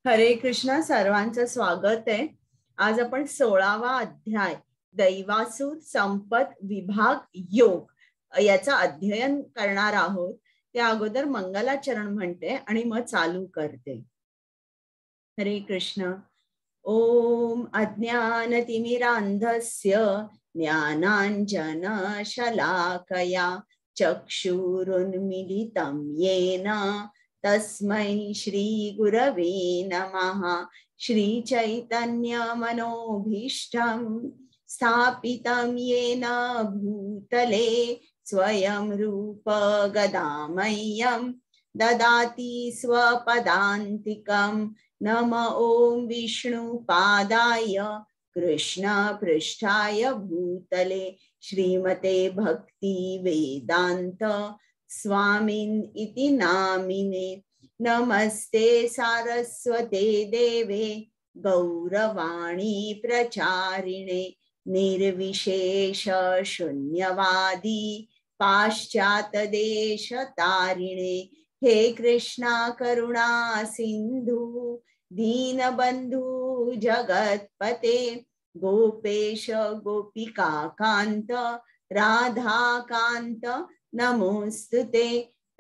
हरे कृष्ण. सर्वांचं स्वागत आहे. आज आपण 16वा अध्याय दैवासुर संपत विभाग योग याचा अध्ययन करणार आहोत. त्या अगोदर मंगलाचरण म्हणते आणि मग चालू करते. हरे कृष्ण. ओम अज्ञानतिमिरान्धस्य ज्ञानाञ्जनशलाकया चक्षुरुन्मीलितं येन तस्मै श्री गुरवे नमः. श्रीचैतन्यमनोभीष्टं स्थापितं येन भूतले स्वयं रूप गदामह्यं ददाति स्वपदान्तिकं. नम ओम विष्णुपादाय कृष्ण पृष्ठाय भूतले श्रीमते भक्ति वेदांत स्वामिन् इति नामिने. नमस्ते सारस्वते देवे गौरवाणी प्रचारिणे निर्विशेष शून्यवादी पाश्चात्य देश तारिणे. हे कृष्णा करुणा सिंधु दीनबंधु जगतपते गोपेश गोपिका कांत राधा कांत नमोस्तुते.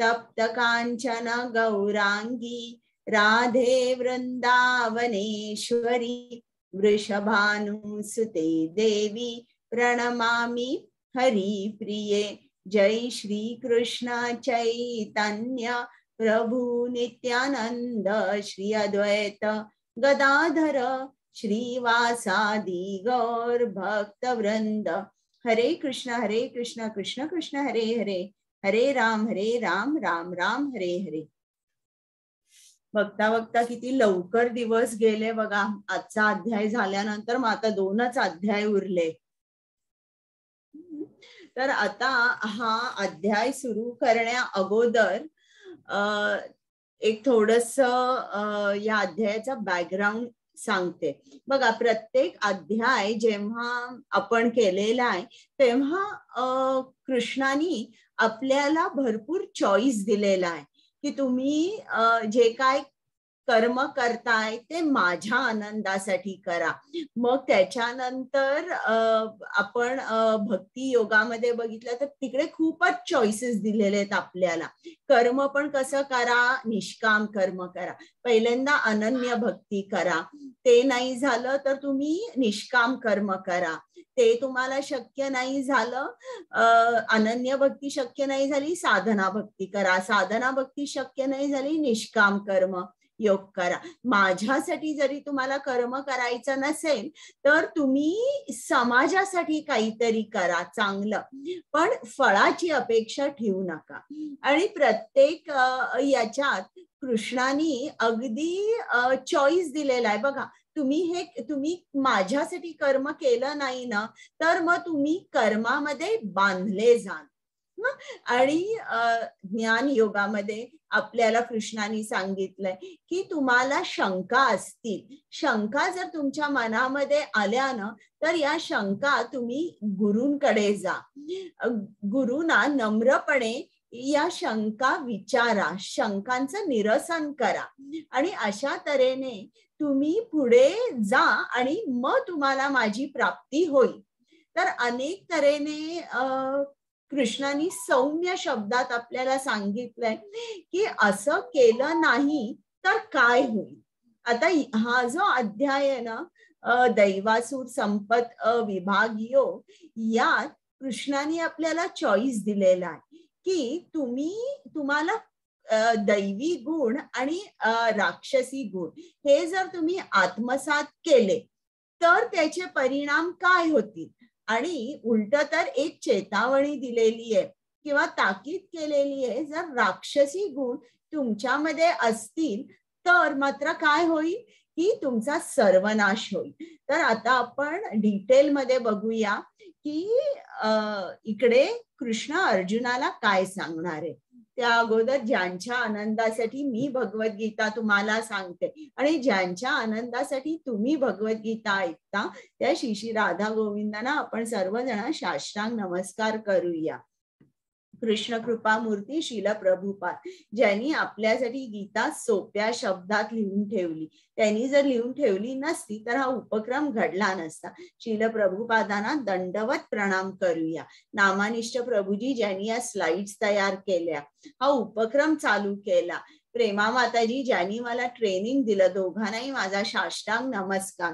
तप्त कांचन गौरांगी राधे वृंदावनेश्वरी वृषभानुसुते देवी प्रणमामि हरिप्रिये. जय श्री कृष्ण चैतन्य प्रभु नित्यानंद श्री अद्वैत गदाधर श्रीवासादि गौर भक्त वृंद. हरे कृष्ण कृष्ण कृष्ण हरे हरे हरे राम राम राम हरे हरे. बघता बघता किती लवकर दिवस गेले बघा. आजचा अध्याय झाल्यानंतर मग आता 2च अध्याय उरले. तर आता हा अध्याय सुरू करण्या अगोदर एक थोडस या अध्यायाचा बॅकग्राऊंड सांगते. बघा, प्रत्येक अध्याय जेव्हा आपण केलेला आहे तेव्हा कृष्णाने आपल्याला भरपूर चॉईस दिलेला आहे की तुम्ही जे काय कर्म करताय ते माझ्या आनंदासाठी करा. मग त्याच्यानंतर आपण भक्ती योगामध्ये बघितलं तर तिकडे खूपच चॉईसेस दिलेले आहेत आपल्याला. कर्म पण कसं करा, निष्काम कर्म करा. पहिल्यांदा अनन्य भक्ती करा, ते नाही झालं तर तुम्ही निष्काम कर्म करा. ते तुम्हाला शक्य नाही झालं, अनन्य भक्ती शक्य नाही झाली, साधना भक्ती करा. साधना भक्ती शक्य नाही झाली, निष्काम कर्म योग करा. माझ्यासाठी जरी तुम्हाला कर्म करायचं नसेल तर तुम्ही समाजासाठी काहीतरी करा चांगलं, पण फळाची अपेक्षा ठेवू नका. आणि प्रत्येक याच्यात कृष्णाने अगदी चॉईस दिलेला आहे. बघा, तुम्ही माझ्यासाठी कर्म केलं नाही ना तर मग तुम्ही कर्मामध्ये बांधले जाल. आणि ज्ञान योगामध्ये आपल्याला कृष्णाने सांगितलंय की तुम्हाला शंका असतील, शंका जर तुमच्या मनामध्ये आल्या ना तर या शंका तुम्ही गुरूंकडे जा. गुरुना नम्रपणे या शंका विचारा, शंकांचं निरसन करा आणि अशा तऱ्हेने तुम्ही पुढे जा आणि मग तुम्हाला माझी प्राप्ती होईल. तर अनेक तऱ्हेने कृष्णाने सौम्य शब्दात आपल्याला सांगितलंय की असं केलं नाही तर काय होईल. आता हा जो अध्याय आहे ना, दैवासुर संपत विभागीयो, यात कृष्णाने आपल्याला चॉईस दिलेला आहे की तुम्हाला दैवी गुण आणि राक्षसी गुण हे जर तुम्ही आत्मसात केले तर त्याचे परिणाम काय होतील. आणि उलट तर एक चेतावणी दिलेली आहे किंवा ताकीद केलेली आहे, जर राक्षसी गुण तुमच्यामध्ये असतील तर मात्र काय होईल की तुमचा सर्वनाश होईल. तर आता आपण डिटेलमध्ये बघूया की इकडे कृष्ण अर्जुनाला काय सांगणार आहे. त्या अगोदर ज्यांच्या आनंदासाठी मी भगवद्गीता तुम्हाला सांगते आणि ज्यांच्या आनंदासाठी तुम्ही भगवद्गीता ऐकता त्या श्री श्री राधा गोविंदांना आपण सर्वजण साष्टांग नमस्कार करूया. कृष्ण कृपा मूर्ती शील प्रभुपाद, ज्यांनी आपल्यासाठी गीता सोप्या शब्दात लिहून ठेवली. त्यांनी जर लिहून ठेवली नसती तर हा उपक्रम घडला नसता. शील प्रभुपादांना दंडवत प्रणाम करूया. नामानिष्ठ प्रभूजी ज्यांनी या स्लाइड्स तयार केल्या, हा उपक्रम चालू केला. प्रेमा माताजी ज्यांनी मला ट्रेनिंग दिलं, दोघांनाही माझा साष्टांग नमस्कार.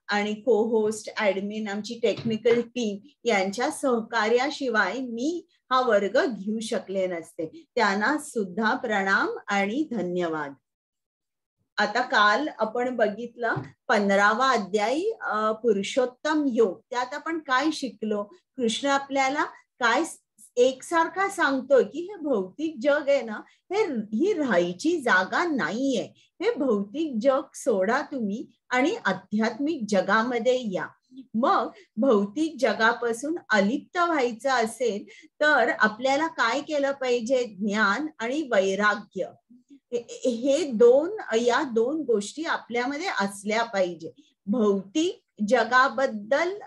आणि को होस्ट, ऍडमिन, आमची टेक्निकल टीम यांच्या सहकार्याशिवाय मी हा वर्ग घेऊ शकले नसते. त्यांना सुद्धा प्रणाम आणि धन्यवाद. आता काल आपण बघितलं 15वा अध्याय पुरुषोत्तम योग. त्यात आपण काय शिकलो? कृष्ण आपल्याला काय एकसारखा सांगतोय की हे भौतिक जग आहे ना, ही राहायची जागा नाहीये. हे भौतिक जग सोडा तुम्ही आणि आध्यात्मिक जगामध्ये या. मग भौतिक जगापासून अलिप्त व्हायचं असेल तर आपल्याला काय केलं पाहिजे? ज्ञान आणि वैराग्य, या दोन गोष्टी आपल्यामध्ये असल्या पाहिजे. भौतिक जगाबद्दल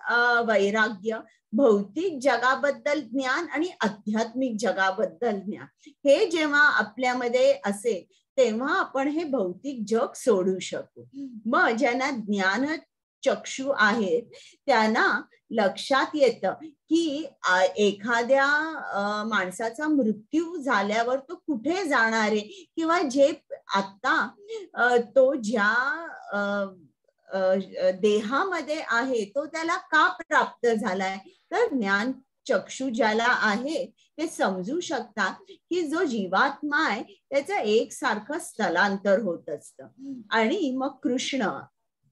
वैराग्य, भौतिक जगाबद्दल ज्ञान आणि आध्यात्मिक जगाबद्दल ज्ञान, हे जेव्हा आपल्यामध्ये असेल तेव्हा आपण हे भौतिक जग सोडू शकू. मग ज्यांना ज्ञान चक्षु आहेत त्यांना लक्षात येतं की एखाद्या माणसाचा मृत्यू झाल्यावर तो कुठे जाणार आहे, किंवा जे आता तो ज्या देहामध्ये आहे तो त्याला का प्राप्त झालाय. तर ज्ञान चक्षु ज्याला आहे ते समजू शकतात की जो जीवात्मा आहे त्याचं एकसारखं स्थलांतर होत असतं. आणि मग कृष्ण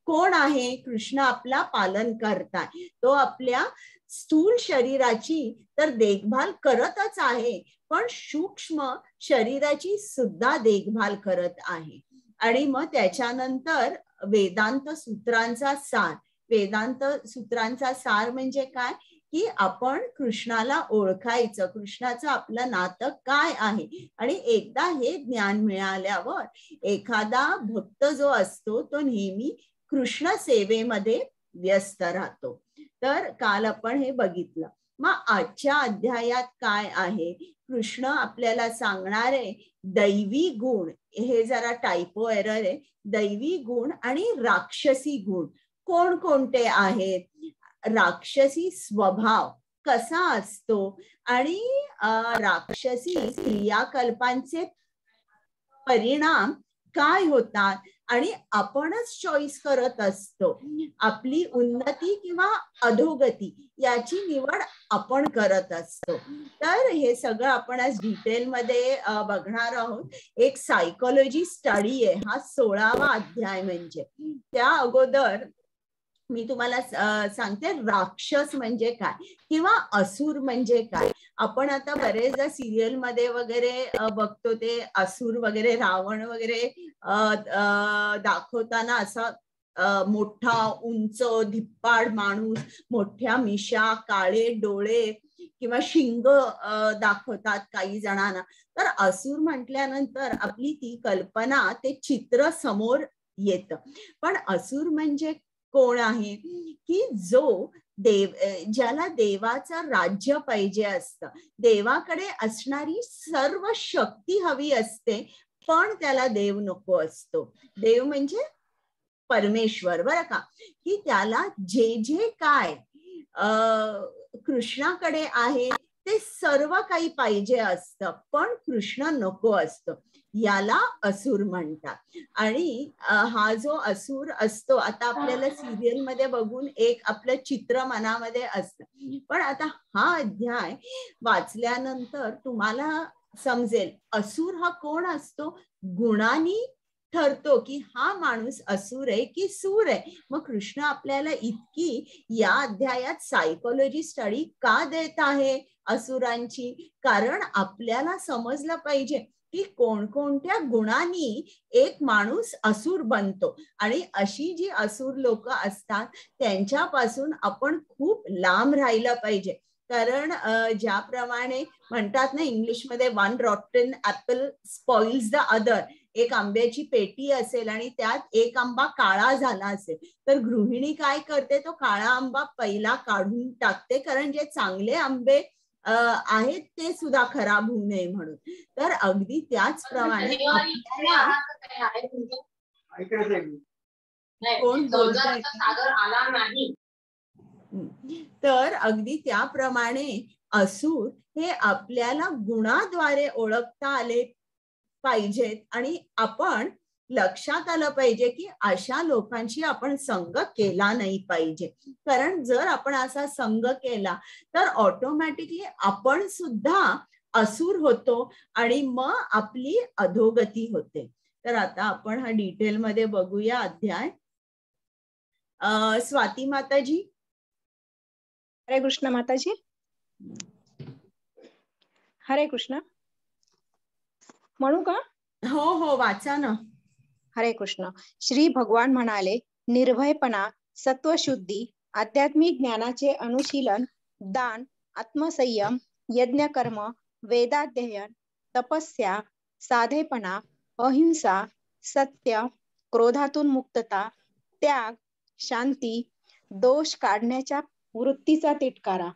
कोण आहे? कृष्ण आपला पालन करताय. तो आपल्या स्थूल शरीराची तर देखभाल करतच आहे, पण सूक्ष्म शरीराची सुद्धा देखभाल करत आहे. आणि मग त्याच्यानंतर वेदांत सूत्रांचा सार. वेदांत सूत्रांचा सार म्हणजे काय? की आपण कृष्णाला ओळखायचं, कृष्णाचं आपलं नातं काय आहे. आणि एकदा हे ज्ञान मिळाल्यावर एखादा भक्त जो असतो तो नेहमी कृष्ण सेवेमध्ये व्यस्त राहतो. तर काल आपण हे बघितलं. मग आजच्या अध्यायात काय आहे? कृष्ण आपल्याला सांगणार आहे दैवी गुण. हे जरा टायपो एरर आहे. दैवी गुण आणि राक्षसी गुण कोणकोणते आहेत? राक्षसी स्वभाव कसा असतो आणि राक्षसी क्रियाकल्पांचे परिणाम काय होतात, आणि आपणच चॉईस करत असतो. आपली उन्नती किंवा अधोगती याची निवड आपण करत असतो. तर हे सगळं आपण आज डिटेलमध्ये बघणार आहोत. एक सायकोलॉजी स्टडी आहे हा 16वा अध्याय. म्हणजे त्या अगोदर मी तुम्हाला सांगते राक्षस म्हणजे काय किंवा असुर म्हणजे काय. आपण आता बरेचदा सिरियल मध्ये वगैरे बघतो ते असुर वगैरे, रावण वगैरे दाखवताना असा मोठा उंच धिप्पाड माणूस, मोठ्या मिशा, काळे डोळे किंवा शिंग दाखवतात काही जणांना. तर असुर म्हटल्यानंतर आपली ती कल्पना, ते चित्र समोर येतं. पण असुर म्हणजे कोण आहे? की जो ज्याला देवाचं राज्य पाहिजे असतं, देवाकडे असणारी सर्व शक्ती हवी असते, पण त्याला देव नको असतो. देव म्हणजे परमेश्वर, बरं का. की त्याला जे जे काय कृष्णाकडे आहे ते सर्व काही पाहिजे असतं, पण कृष्ण नको असतो. याला असुर म्हणतात. आणि हा जो असुर असतो, आता आपल्याला सिरियल मध्ये बघून एक आपलं चित्र मनामध्ये असतं. पण आता हा अध्याय वाचल्यानंतर तुम्हाला समजेल असुर हा कोण असतो. गुणांनी ठरतो की हा माणूस असुर आहे की सूर आहे. मग कृष्ण आपल्याला इतकी या अध्यायात सायकोलॉजी स्टडी का देत आहे असुरांची? कारण आपल्याला समजलं पाहिजे की कोणकोणत्या गुणांनी एक माणूस असुर बनतो. आणि अशी जी असुर लोक असतात त्यांच्यापासून आपण खूप लांब राहिलं पाहिजे. कारण ज्याप्रमाणे म्हणतात ना इंग्लिशमध्ये, one rotten apple spoils the other. एक आंब्याची पेटी असेल आणि त्यात एक आंबा काळा झाला असेल, तर गृहिणी काय करते? तो काळा आंबा पहिला काढून टाकते, कारण जे चांगले आंबे आहेत ते सुद्धा खराब होऊ नये म्हणून. तर अगदी त्याचप्रमाणे कोण बोलतंय तर अगदी त्याप्रमाणे असुर हे आपल्याला गुणाद्वारे ओळखता आले पाहिजेत आणि आपण लक्षात आलं पाहिजे की अशा लोकांशी आपण संग केला नाही पाहिजे. कारण जर आपण असा संग केला तर ऑटोमॅटिकली आपण सुद्धा असुर होतो आणि मग आपली अधोगती होते. तर आता आपण हा डिटेल मध्ये बघूया अध्याय. स्वाती माताजी. हरे कृष्ण माताजी. हरे कृष्ण म्हणू का? हो हो वाचा ना. हरे कृष्ण. श्री भगवान म्हणाले, निर्भयपणा, सत्वशुद्धी, आध्यात्मिक ज्ञानाचे अनुशीलन, दान, आत्मसंयम, यज्ञकर्म, वेदाध्ययन, तपस्या, साधेपणा, अहिंसा, सत्य, क्रोधातून मुक्तता, त्याग, शांती, दोष काढण्याच्या वृत्तीचा तिटकारा,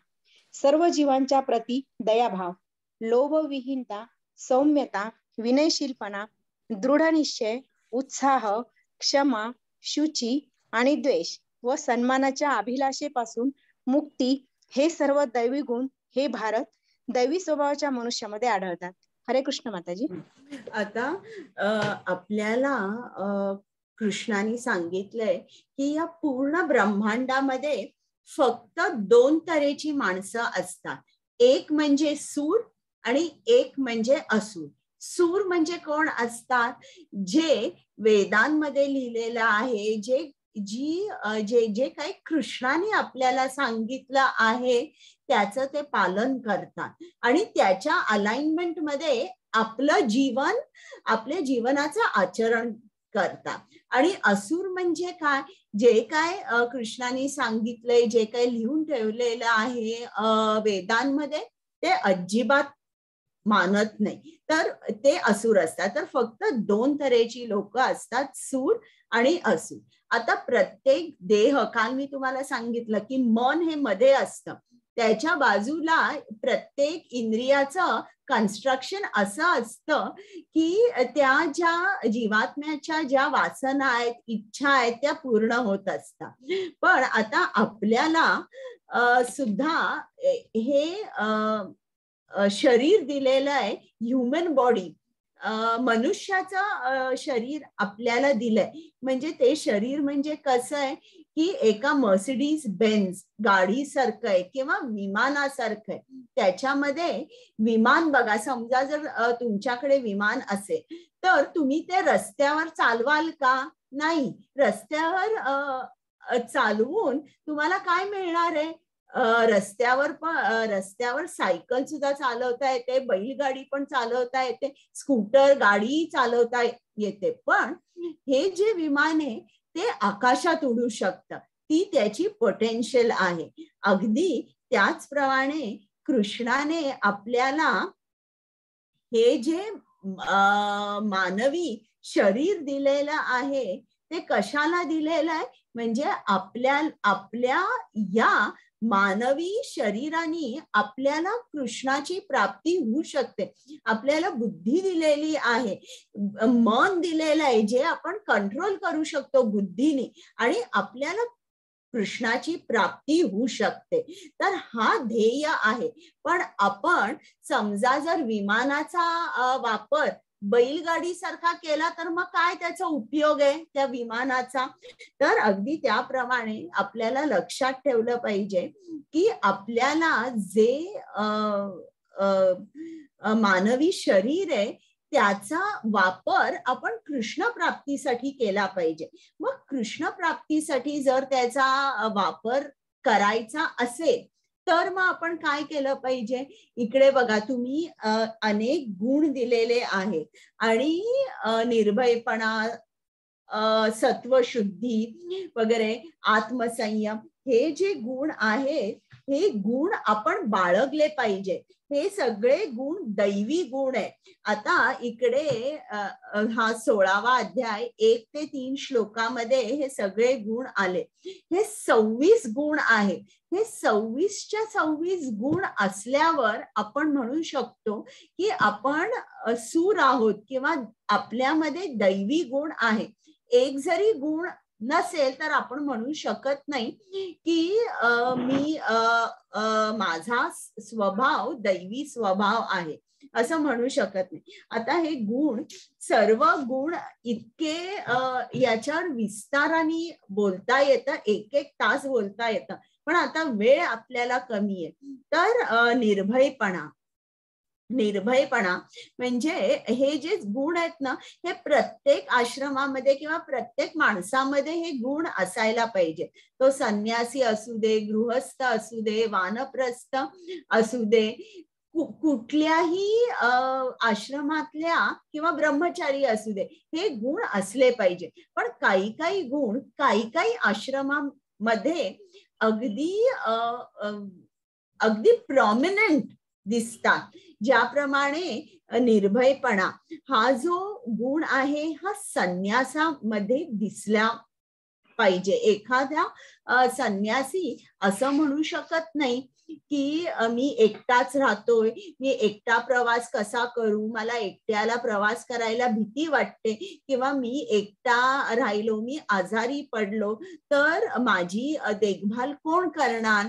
सर्व जीवांच्या प्रती दयाभाव, लोभविहीनता, सौम्यता, विनयशीलपणा, दृढ निश्चय, उत्साह, क्षमा, शुची आणि द्वेष व सन्मानाच्या अभिलाषेपासून मुक्ती, हे सर्व दैवी गुण हे भारत दैवी स्वभावाच्या मनुष्यामध्ये आढळतात. हरे कृष्ण माताजी. आता आपल्याला कृष्णाने सांगितलंय की या पूर्ण ब्रह्मांडामध्ये फक्त 2 तऱ्हेची माणसं असतात. एक म्हणजे सूर आणि एक म्हणजे असुर. सूर म्हणजे कोण असतात? जे वेदांमध्ये लिहिलेलं आहे, जे काही कृष्णाने आपल्याला सांगितलं आहे त्याचं ते पालन करतात आणि त्याच्या अलाइनमेंट मध्ये आपल्या जीवनाचं आचरण करतात. आणि असुर म्हणजे काय? जे काय कृष्णाने सांगितलंय, जे काही लिहून ठेवलेलं आहे वेदांमध्ये ते अजिबात मानत नाही, तर ते असुर असतात. तर फक्त 2 तऱ्हेची लोक असतात, सूर आणि असुर. आता प्रत्येक देह, काल मी तुम्हाला सांगितलं की मन हे मध्ये असतं, त्याच्या बाजूला प्रत्येक इंद्रियाचं कन्स्ट्रक्शन असं असतं की त्या ज्या जीवात्म्याच्या ज्या वासना आहेत, इच्छा आहेत, त्या पूर्ण होत असतात. पण आता आपल्याला सुद्धा हे शरीर दिलेलं आहे, ह्युमन बॉडी, मनुष्याचं शरीर आपल्याला दिलंय. म्हणजे ते शरीर म्हणजे कसं आहे की एका मर्सिडीज बेन्झ गाडीसारखं आहे किंवा विमानासारखं आहे. त्याच्यामध्ये विमान बघा, समजा जर तुमच्याकडे विमान असेल तर तुम्ही ते रस्त्यावर चालवाल का? नाही. रस्त्यावर चालवून तुम्हाला काय मिळणार आहे? रस्त्यावर सायकल सुद्धा चालवता येते, बैलगाडी पण चालवता येते, स्कूटर गाडी चालवता येते. पण हे जे विमान आहे ते आकाशात उडू शकतं. ती त्याची पोटेन्शियल आहे. अगदी त्याचप्रमाणे कृष्णाने आपल्याला हे जे मानवी शरीर दिलेलं आहे ते कशाला दिलेलं आहे? म्हणजे आपल्या या मानवी शरीराने आपल्याला कृष्णाची प्राप्ती होऊ शकते. आपल्याला बुद्धी दिलेली आहे, मन दिलेलं आहे, जे आपण कंट्रोल करू शकतो बुद्धीने आणि आपल्याला कृष्णाची प्राप्ती होऊ शकते. तर हा ध्येय आहे. पण आपण समजा जर विमानाचा वापर बैलगाडी सारखा केला तर मग काय त्याचा उपयोग आहे त्या विमानाचा? तर अगदी त्याप्रमाणे आपल्याला लक्षात ठेवलं पाहिजे की आपल्याला जे मानवी शरीर आहे त्याचा वापर आपण कृष्ण प्राप्तीसाठी केला पाहिजे. मग कृष्ण प्राप्तीसाठी जर त्याचा वापर करायचा असेल तर मग आपण काय केलं पाहिजे? इकडे बघा, तुम्ही अनेक गुण दिलेले आहेत आणि निर्भयपणा, सत्वशुद्धी वगैरे, आत्मसंयम, हे जे गुण आहेत हे गुण आपण बाळगले पाहिजे. हे सगळे गुण दैवी गुण आहे. आता इकडे हा 16वा अध्याय 1 ते 3 श्लोकामध्ये हे सगळे गुण आले. हे 26 गुण आहे. हे 26च्या 26 गुण असल्यावर आपण म्हणू शकतो की आपण सूर आहोत किंवा आपल्यामध्ये दैवी गुण आहे. एक जरी गुण नसेल तर आपण म्हणू शकत नाही की मी माझा स्वभाव दैवी स्वभाव आहे असं म्हणू शकत नाही. आता हे गुण, सर्व गुण इतके याच्यावर विस्ताराने बोलता येतं, एक एक तास बोलता येतं, पण आता वेळ आपल्याला कमी आहे. तर निर्भयपणा म्हणजे हे जे गुण आहेत ना, हे प्रत्येक आश्रमामध्ये किंवा प्रत्येक माणसामध्ये हे गुण असायला पाहिजे. तो संन्यासी असू दे, गृहस्थ असू दे, वानप्रस्थ असू दे, कुठल्याही आश्रमातल्या किंवा ब्रह्मचारी असू दे, हे गुण असले पाहिजे. पण काही काही गुण काही काही आश्रमामध्ये अगदी प्रॉमिनंट दिसतात. ज्याप्रमाणे निर्भयपणा हा जो गुण आहे हा संन्यासामध्ये दिसला पाहिजे. एखाद्या संन्यासी असं म्हणू शकत नाही की मी एकटाच राहतोय, मी एकटा प्रवास कसा करू, मला एकट्याला प्रवास करायला भीती वाटते, किंवा मी एकटा राहिलो, मी आजारी पडलो तर माझी देखभाल कोण करणार,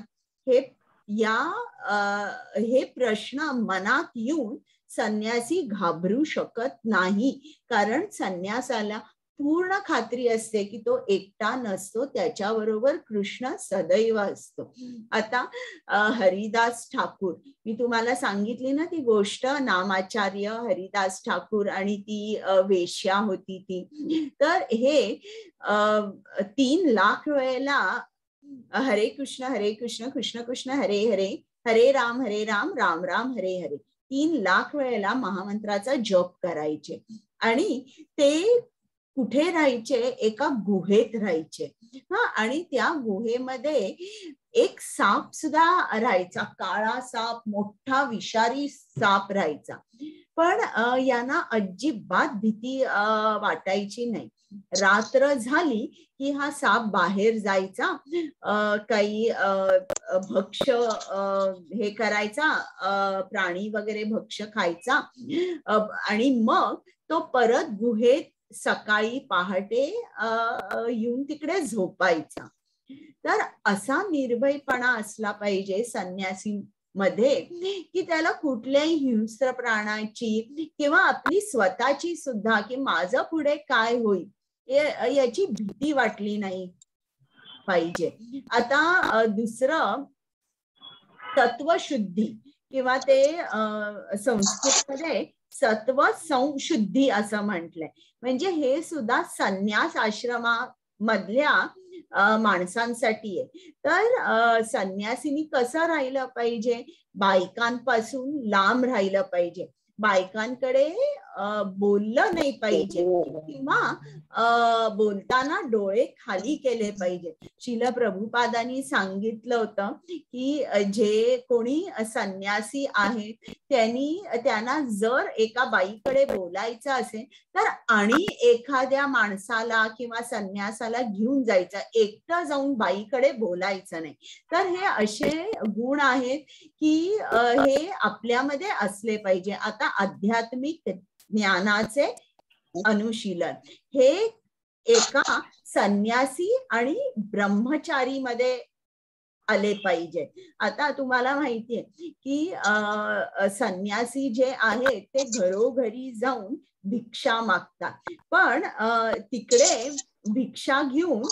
हे प्रश्न मनात येऊन संन्यासी घाबरू शकत नाही. कारण संन्यासाला पूर्ण खात्री असते की तो एकटा नसतो, त्याच्याबरोबर कृष्ण सदैव असतो. आता हरिदास ठाकूर, मी तुम्हाला सांगितली ना ती गोष्ट, नामाचार्य हरिदास ठाकूर आणि ती वेश्या होती ती. तर हे 3 लाख वेळेला हरे कृष्ण कृष्ण कृष्ण हरे हरे, हरे राम राम राम हरे हरे 3 लाख वेळेला महामंत्राचा जप करायचे. आणि ते कुठे राहायचे? एका गुहेत राहायचे. आणि त्या गुहेमध्ये एक साप सुद्धा राहायचा, काळा साप, मोठा विषारी साप राहायचा. पण यांना अजिबात भीती वाटायची नाही. रात्र झाली की हा साप बाहेर जायचा, काही भक्ष हे करायचा, प्राणी वगैरे भक्ष खायचा, आणि मग तो परत गुहेत सकाळी पहाटे येऊन तिकडे झोपायचा. तर असा निर्भयपणा असला पाहिजे संन्यासी मध्ये की त्याला कुठल्याही हिंस्र प्राणाची किंवा आपली स्वतःची सुद्धा की माझं पुढे काय होईल याची भीती वाटली नाही पाहिजे. आता दुसरं तत्वशुद्धी, किंवा ते संस्कृतमध्ये सत्व संशुद्धी असं म्हटलंय. म्हणजे हे सुद्धा संन्यास आश्रमामधल्या माणसांसाठी आहे. तर संन्यासीनी कसं राहिलं पाहिजे? बायकांपासून लांब राहिलं पाहिजे, बायकांकडे बोललं नाही पाहिजे, किंवा बोलताना डोळे खाली केले पाहिजे. श्रील प्रभुपादांनी सांगितलं होतं की जे कोणी संन्यासी आहेत त्यांना जर एका बाईकडे बोलायचं असेल तर आणि एखाद्या माणसाला किंवा संन्यासाला घेऊन जायचं, एकटं जाऊन बाईकडे बोलायचं नाही. तर हे असे गुण आहेत की हे आपल्यामध्ये असले पाहिजे. आता आध्यात्मिक ज्ञानाचे अनुशीलन हे एका संन्यासी आणि ब्रह्मचारी मध्ये आले पाहिजे. आता तुम्हाला माहितीये की संन्यासी जे आहेत ते घरोघरी जाऊन भिक्षा मागतात, पण तिकडे भिक्षा घेऊन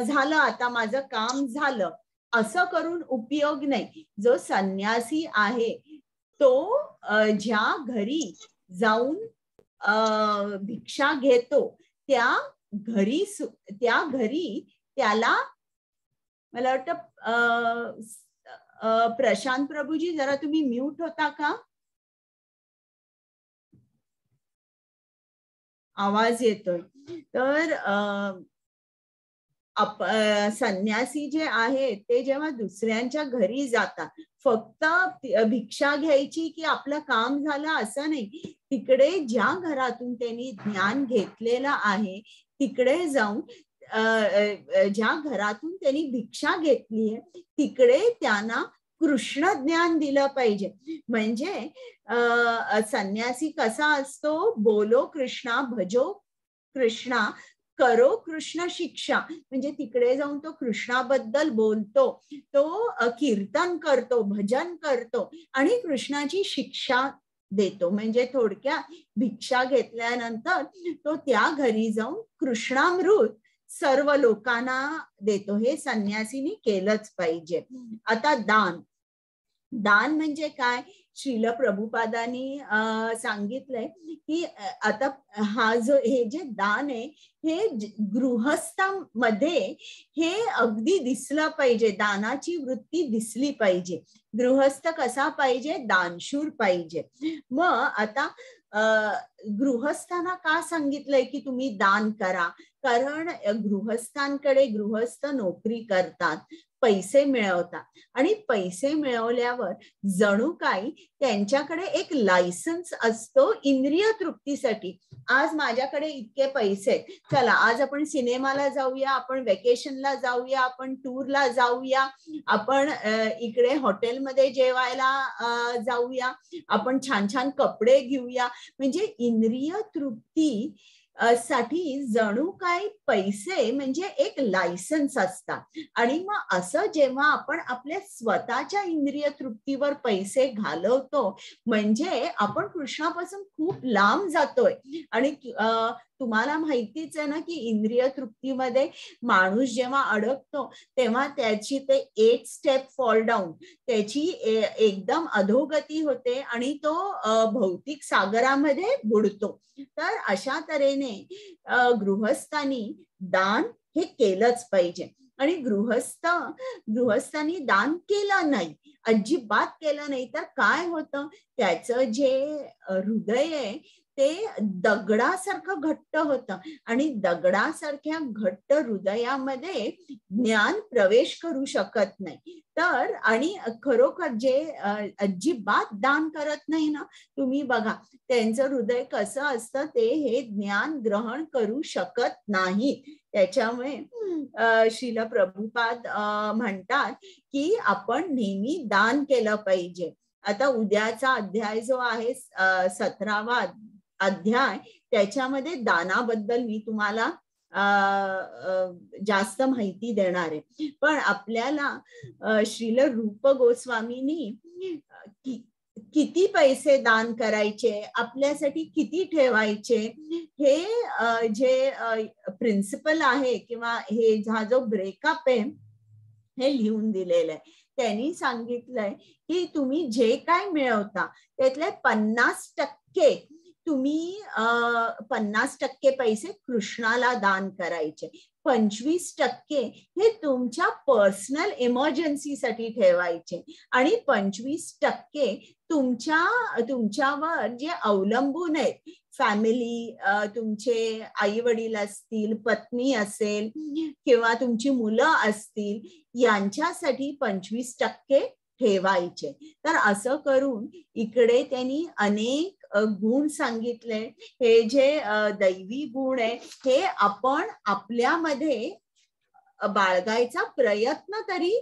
झालं आता माझं काम झालं असं करून उपयोग नाही. जो संन्यासी आहे तो ज्या घरी जाऊन भिक्षा घेतो त्या घरी त्याला, मला वाटतं प्रशांत प्रभूजी जरा तुम्ही म्यूट होता का? आवाज येतोय. तर संन्यासी जे आहेत ते जेव्हा दुसऱ्यांच्या घरी जातात, फक्त भिक्षा घ्यायची की आपलं काम झालं असं नाही, तिकडे ज्या घरातून त्यांनी ज्ञान घेतलेलं आहे तिकडे जाऊन ज्या घरातून त्यांनी भिक्षा घेतली आहे तिकडे त्यांना कृष्ण ज्ञान दिलं पाहिजे. म्हणजे संन्यासी कसा असतो, बोलो कृष्णा भजो कृष्णा करो कृष्ण शिक्षा, म्हणजे तिकडे जाऊन तो कृष्णाबद्दल बोलतो, तो कीर्तन करतो, भजन करतो आणि कृष्णाची शिक्षा देतो. म्हणजे थोडक्यात भिक्षा घेतल्यानंतर तो त्या घरी जाऊन कृष्णामृत सर्व लोकांना देतो. हे संन्यासीनी केलंच पाहिजे. आता दान, दान म्हणजे काय, श्रील प्रभुपादांनी सांगितलंय की आता हे जे दान आहे हे गृहस्थांमध्ये हे अगदी दिसलं पाहिजे, दानाची वृत्ती दिसली पाहिजे. गृहस्थ कसा पाहिजे, दानशूर पाहिजे. मग आता गृहस्थांना का सांगितलंय की तुम्ही दान करा, कारण गृहस्थांकडे गृहस्थ नोकरी करतात, पैसे मिळवतात आणि पैसे मिळवल्यावर जणू काही त्यांच्याकडे एक लायसन्स असतो इंद्रिय तृप्तीसाठी. आज माझ्याकडे इतके पैसे, चला आज आपण सिनेमाला जाऊया, आपण वेकेशनला जाऊया, आपण टूरला जाऊया, आपण इकडे हॉटेलमध्ये जेवायला जाऊया, आपण छान छान कपडे घेऊया. म्हणजे इंद्रिय तृप्ती साठी जणू काय पैसे म्हणजे एक लायसन्स असतात. आणि मग असं जेव्हा आपण आपल्या स्वतःच्या इंद्रिय तृप्तीवर पैसे घालवतो म्हणजे आपण कृष्णापासून खूप लांब जातोय. आणि तुम्हाला माहितीच आहे ना की इंद्रिय तृप्तीमध्ये माणूस जेव्हा अडकतो तेव्हा त्याची ते 8 स्टेप फॉल डाऊन, त्याची एकदम अधोगती होते आणि तो भौतिक सागरामध्ये बुडतो. तर अशा तऱ्हेने गृहस्थांनी दान हे केलंच पाहिजे. आणि गृहस्थांनी दान केलं नाही, अजिबात केलं नाही तर काय होतं, त्याचं जे हृदय आहे ते दगडासारखं घट्ट होतं आणि दगडासारख्या घट्ट हृदयामध्ये ज्ञान प्रवेश करू शकत नाही. तर आणि खरोखर जे अजिबात दान करत नाही ना, तुम्ही बघा त्यांचं हृदय कसं असतं, ते हे ज्ञान ग्रहण करू शकत नाही. त्याच्यामुळे श्रील प्रभुपाद म्हणतात की आपण नेहमी दान केलं पाहिजे. आता उद्याचा अध्याय जो आहे 17वा अध्याय, त्याच्यामध्ये दानाबद्दल मी तुम्हाला जास्त माहिती देणार आहे. पण आपल्याला श्रील रूप गोस्वामींनी किती पैसे दान करायचे, आपल्यासाठी किती ठेवायचे, हे जे प्रिन्सिपल आहे किंवा हे हा जो ब्रेकअप आहे हे लिहून दिलेलं आहे. त्यांनी सांगितलंय की तुम्ही जे काय मिळवता त्यातले 50% तुम्ही 50% पैसे कृष्णाला दान करायचे, 25% हे तुमच्या पर्सनल इमर्जन्सीसाठी ठेवायचे आणि 25% तुमच्यावर जे अवलंबून आहेत, फॅमिली, तुमचे आई वडील असतील, पत्नी असेल किंवा तुमची मुलं असतील, यांच्यासाठी 25% ठेवायचे. तर असं करून इकडे त्यांनी अनेक गुण सांगितले. हे जे दैवी गुण आहे हे आपण आपल्यामध्ये बाळगायचा प्रयत्न तरी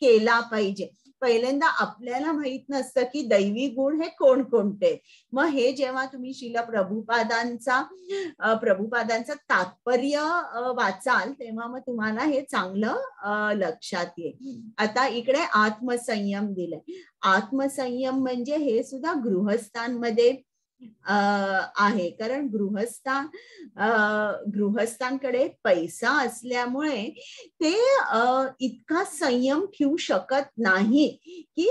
केला पाहिजे. पहिल्यांदा आपल्याला माहित नसतं की दैवी गुण हे कोणकोणते. मग हे जेव्हा तुम्ही श्रील प्रभुपादांचं तात्पर्य वाचाल तेव्हा मग तुम्हाला हे चांगलं लक्षात येईल. आता इकडे आत्मसंयम दिलंय. आत्मसंयम म्हणजे हे सुद्धा गृहस्थांमध्ये आहे, कारण गृहस्थांकडे पैसा असल्यामुळे ते इतका संयम ठेवू शकत नाही की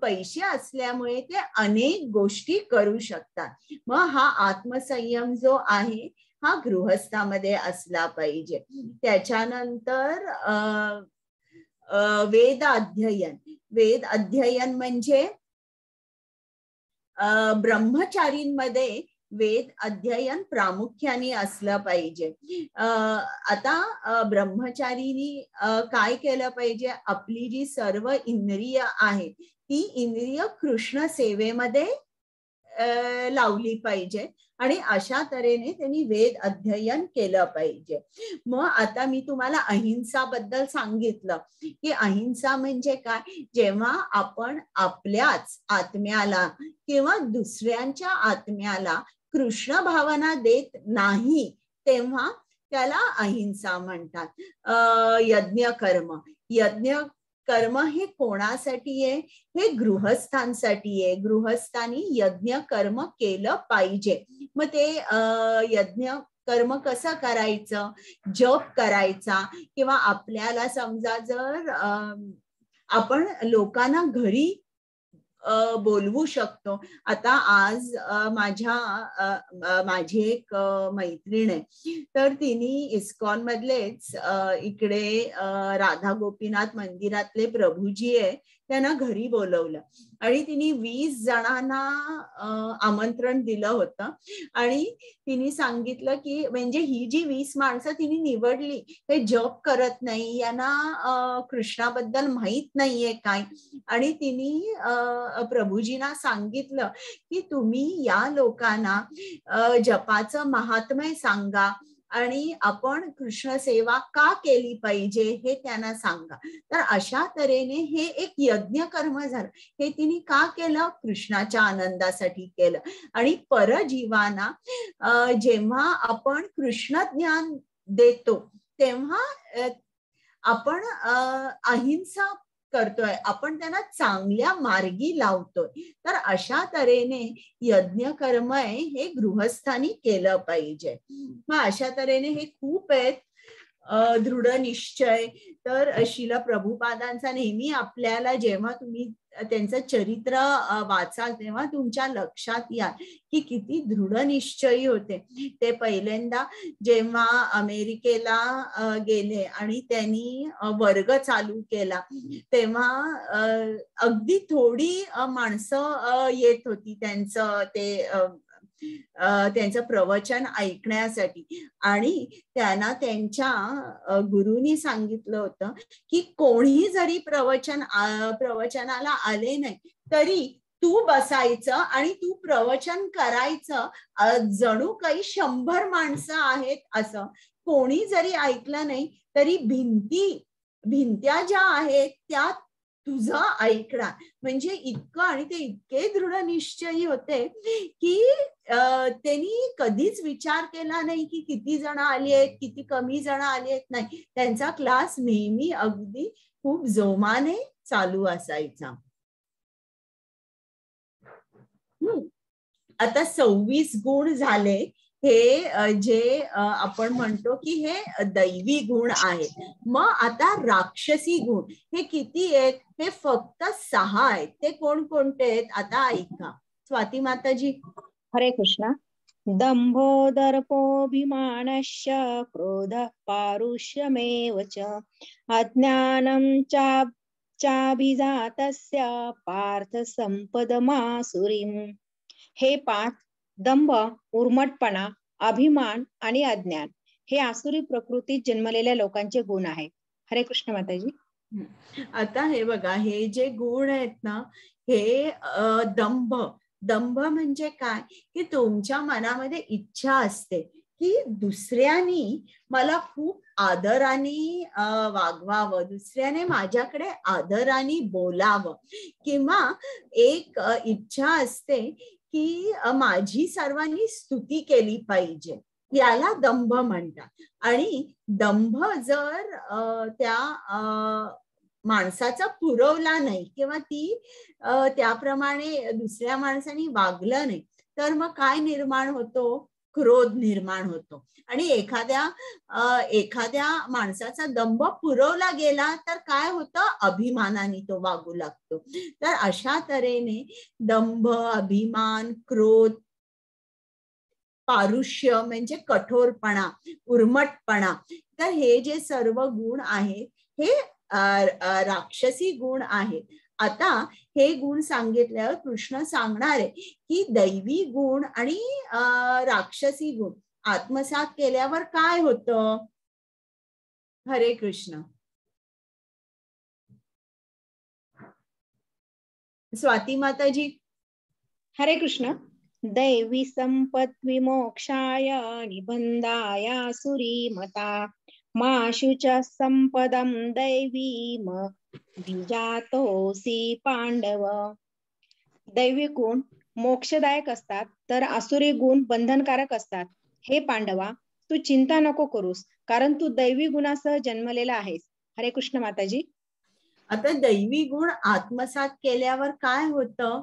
पैसे असल्यामुळे ते अनेक गोष्टी करू शकतात. मग हा आत्मसंयम जो आहे हा गृहस्थामध्ये असला पाहिजे. त्याच्यानंतर वेद अध्ययन म्हणजे ब्रह्मचारींमध्ये वेद अध्ययन प्रामुख्याने असलं पाहिजे. आता ब्रह्मचारीनी काय केलं पाहिजे, आपली जी सर्व इंद्रिय आहे ती इंद्रिय कृष्ण सेवेमध्ये लावली पाहिजे आणि अशा तऱ्हेने त्यांनी वेद अध्ययन केलं पाहिजे. मग आता मी तुम्हाला अहिंसा बद्दल सांगितलं की अहिंसा म्हणजे काय, जेव्हा आपण आपल्याच आत्म्याला किंवा दुसऱ्यांच्या आत्म्याला कृष्ण भावना देत नाही तेव्हा त्याला अहिंसा म्हणतात. यज्ञ कर्म हे कोणासाठी आहे, हे गृहस्थांसाठी आहे. गृहस्थांनी यज्ञ कर्म केलं पाहिजे. मग ते यज्ञ कर्म कसं करायचं, जप करायचा किंवा आपल्याला समजा जर आपण लोकांना घरी बोलवू शकतो. आता आज माझी एक मैत्रीण आहे, तर तिने इस्कॉन मधलेच इकडे राधा गोपीनाथ मंदिरातले प्रभूजी आहे त्यांना घरी बोलवलं आणि तिने 20 जणांना आमंत्रण दिलं होतं आणि तिने सांगितलं की म्हणजे ही जी 20 माणसं तिने निवडली हे जप करत नाही, यांना कृष्णाबद्दल माहित नाहीये काय, आणि तिने प्रभूजींना सांगितलं की तुम्ही या लोकांना जपाचं महात्म्य सांगा आणि आपण कृष्ण सेवा का केली पाहिजे हे त्यांना सांगा. तर अशा तऱ्हेने हे एक यज्ञ कर्म झालं. हे तिने का केलं, कृष्णाच्या आनंदासाठी केलं. आणि परजीवांना जेव्हा आपण कृष्ण ज्ञान देतो तेव्हा आपण अहिंसा करतोय, आपण त्यांना चांगल्या मार्गी लावतोय. तर अशा तऱ्हेने यज्ञ कर्म आहे हे गृहस्थांनी केलं पाहिजे. मग अशा तऱ्हेने हे खूप आहेत. दृढ निश्चय, तर श्रील प्रभुपादांचा नेहमी आपल्याला जेव्हा तुम्ही त्यांचं चरित्र वाचाल तेव्हा तुमच्या लक्षात या की किती दृढ निश्चयी होते. ते पहिल्यांदा जेव्हा अमेरिकेला गेले आणि त्यांनी वर्ग चालू केला तेव्हा अगदी थोडी माणसं येत होती त्यांचं प्रवचन ऐकण्यासाठी. आणि त्यांना त्यांच्या गुरुनी सांगितलं होतं की कोणी जरी प्रवचनाला आले नाही तरी तू बसायचं आणि तू प्रवचन करायचं, जणू काही 100 माणसं आहेत असं. कोणी जरी ऐकलं नाही तरी भिंत्या ज्या आहेत त्या तुझं ऐकणार. म्हणजे इतकं, आणि ते इतके दृढ निश्चयी होते की त्यांनी कधीच विचार केला नाही की किती जण आली आहेत, किती कमी जण आली आहेत. नाही, त्यांचा क्लास नेहमी अगदी खूप जोमाने चालू असायचा. आता 26 गुण झाले. हे जे आपण म्हणतो की हे दैवी गुण आहेत. मग आता राक्षसी गुण हे किती आहेत, हे फक्त 6 आहेत. ते कोणकोणते आहेत आता ऐका. स्वाती माताजी. हरे कृष्णा. दंभो दर्पोऽभिमानश्च क्रोध पारुष्यमेव च अज्ञानं चाभिजातस्य पार्थ संपदमासुरीम्. हे 5 दंभ, उर्मटपणा, अभिमान आणि अज्ञान हे आसुरी प्रकृतीत जन्मलेल्या लोकांचे गुण आहेत. हरे कृष्ण माताजी. आता हे बघा, हे जे गुण आहेत ना, हे दंभ म्हणजे काय की तुमच्या मनामध्ये इच्छा असते की दुसऱ्यानी मला खूप आदराने वागवावं, दुसऱ्याने माझ्याकडे आदराने बोलावं, किंवा एक इच्छा असते की माझी सर्वांनी स्तुती केली पाहिजे, याला दंभ म्हणतात. आणि दंभ जर त्या माणसाचा पुरवला नाही किंवा ती त्याप्रमाणे दुसऱ्या माणसाने वागलं नाही तर मग काय निर्माण होतो, क्रोध निर्माण होतो. आणि एखाद्या माणसाचा दंभ पुरवला गेला तर काय होतं, अभिमानाने तो वागू लागतो. तर अशा तऱ्हेने दंभ, अभिमान, क्रोध, पारुष्य म्हणजे कठोरपणा, उर्मटपणा, तर हे जे सर्व गुण आहेत हे राक्षसी गुण आहेत. आता हे गुण सांगितल्यावर कृष्ण सांगणार आहे की दैवी गुण आणि राक्षसी गुण आत्मसात केल्यावर काय होतं. हरे कृष्ण. स्वाती माताजी. हरे कृष्ण. दैवी संपत् विमोक्षाय निबंधाय सुरीमता माशुच संपदं दैवीम द्विजातोसी पांडव. दैवी गुण मोक्षदायक असतात तर आसुरी गुण बंधनकारक असतात. हे पांडवा, तू चिंता नको करूस, कारण तू दैवी गुणासह जन्मलेला आहेस. हरे कृष्ण माताजी. आता दैवी गुण आत्मसात केल्यावर काय होतं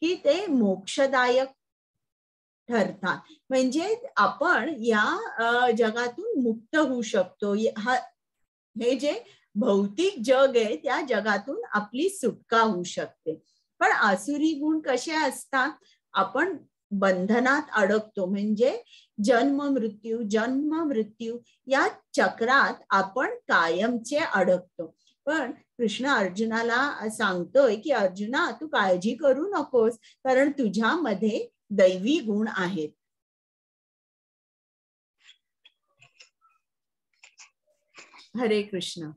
की ते मोक्षदायक ठरतात. म्हणजे आपण या जगातून मुक्त होऊ शकतो. हे जे भौतिक जग आहे त्या जगातून आपली सुटका होऊ शकते. पण आसुरी गुण कसे असतात, आपण बंधनात अडकतो. म्हणजे जन्म मृत्यू या चक्रात आपण कायमचे अडकतो. पण कृष्ण अर्जुनाला सांगतोय की अर्जुना, तू काळजी करू नकोस, कारण तुझ्यामध्ये दैवी गुण आहेत. हरे कृष्ण.